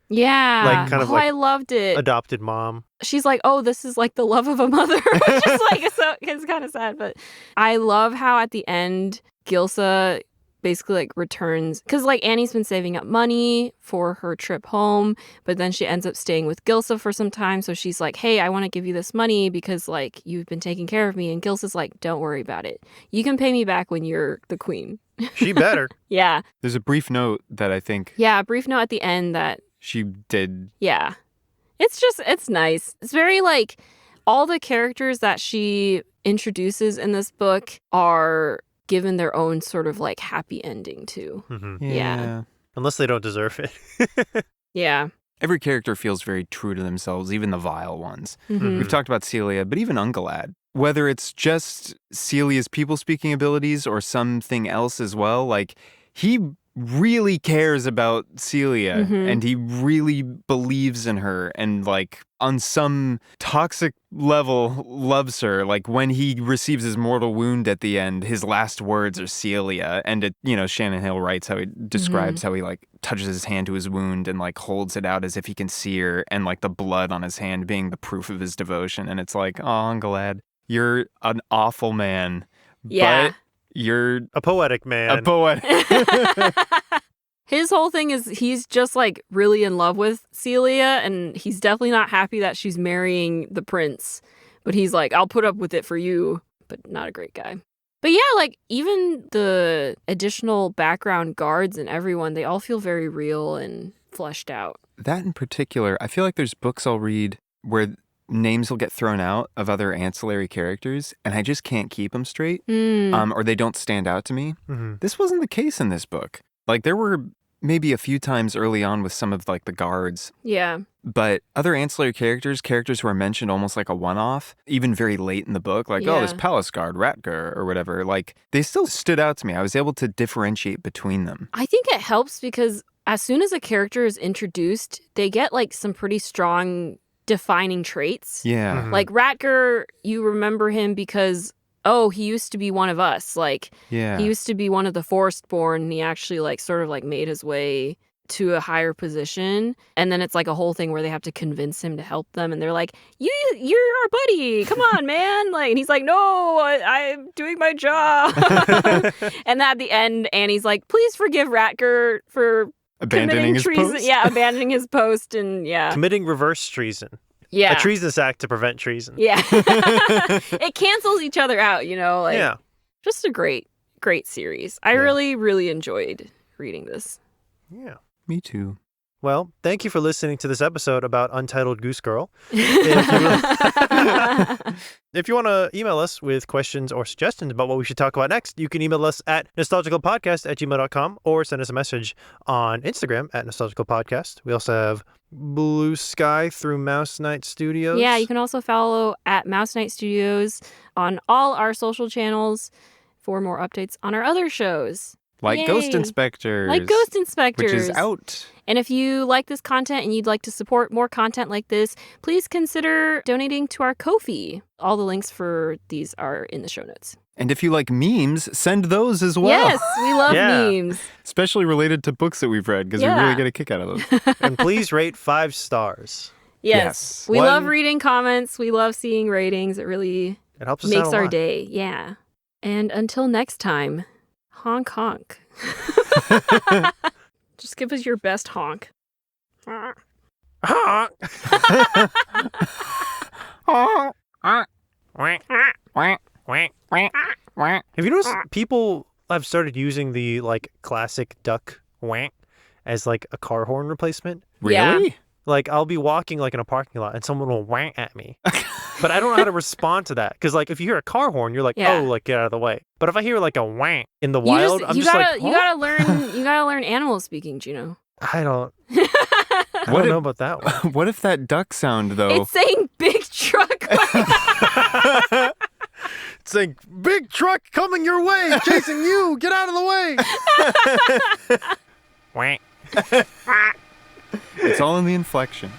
Yeah. Like, kind of like I loved it. adopted mom. She's like, oh, this is like the love of a mother, which is like, it's kind of sad. But I love how at the end, Gilsa basically, like, returns, because, like, Annie's been saving up money for her trip home, but then she ends up staying with Gilsa for some time. So she's like, hey, I want to give you this money because, like, you've been taking care of me. And Gilsa's like, don't worry about it. You can pay me back when you're the queen. She better. Yeah. There's a brief note that I think Yeah. A brief note at the end that, she did. yeah. It's nice. It's very, like, all the characters that she introduces in this book are given their own sort of, like, happy ending too. Yeah. Unless they don't deserve it. Yeah. Every character feels very true to themselves, even the vile ones. Mhm. We've talked about Celia, but even Ungalad. Whether it's just Celia's people-speaking abilities or something else as well, like, he really cares about Celia and he really believes in her and, like, on some toxic level loves her. Like, when he receives his mortal wound at the end, his last words are Celia. And it, Shannon Hale writes how he describes how he, like, touches his hand to his wound and, like, holds it out as if he can see her, and, like, the blood on his hand being the proof of his devotion. And it's like, oh, Ungalad, you're an awful man. Yeah. But you're A poetic man. a poet. His whole thing is he's just, like, really in love with Celia, and he's definitely not happy that she's marrying the prince. But he's like, I'll put up with it for you, but not a great guy. But yeah, like, even the additional background guards and everyone, they all feel very real and fleshed out. That in particular, I feel like there's books I'll read where names will get thrown out of other ancillary characters, and I just can't keep them straight, or they don't stand out to me. This wasn't the case in this book. Like, there were maybe a few times early on with some of, like, the guards, Yeah. but other ancillary characters who are mentioned almost like a one-off, even very late in the book, like, oh, this Yeah. palace guard, Ratger, or whatever, like, they still stood out to me. I was able to differentiate between them. I think it helps because as soon as a character is introduced, they get like some pretty strong defining traits. Yeah. Mhm. Like Ratger, you remember him because, he used to be one of us. Like, Yeah. he used to be one of the Forestborn, and he actually like sort of like made his way to a higher position. And then it's like a whole thing where they have to convince him to help them, and they're like, you're our buddy, come on, man. Like, and he's like, no, I'm doing my job. And at the end, Annie's like, please forgive Ratger for Abandoning his treason. post? Yeah, abandoning his post, and Committing reverse treason. yeah. A treasonous act to prevent treason. Yeah. It cancels each other out, like Yeah. just a great series. I really, really enjoyed reading this. Yeah. Me too. Well, thank you for listening to this episode about Untitled Goose Girl. If you want to email us with questions or suggestions about what we should talk about next, you can email us at nostalgicalpodcast@gmail.com or send us a message on Instagram at nostalgicalpodcast. We also have Blue Sky through Mouse Knight Studios. Yeah, you can also follow at Mouse Knight Studios on all our social channels for more updates on our other shows. Like Yay. Ghost Inspectors. Like Ghost Inspectors. Which is out. And if you like this content and you'd like to support more content like this, please consider donating to our Ko-fi. All the links for these are in the show notes. And if you like memes, send those as well. Yes, we love memes. Especially related to books that we've read, because we really get a kick out of those. And please rate 5 stars. Yes. We love reading comments. We love seeing ratings. It really helps us out makes a our lot. day. Yeah. And until next time, honk honk. Just give us your best honk. Honk! Have you noticed people have started using the classic duck wank as a car horn replacement? Really? Yeah. Like, I'll be walking in a parking lot and someone will wank at me. But I don't know how to respond to that. Because if you hear a car horn, you're like, get out of the way. But if I hear a wank in the wild, I'm just like, you gotta learn animal speaking, Gino. I don't know about that one. What if that duck sound, though? It's saying big truck. It's saying, big truck coming your way, chasing you. Get out of the way. Wank. It's all in the inflection.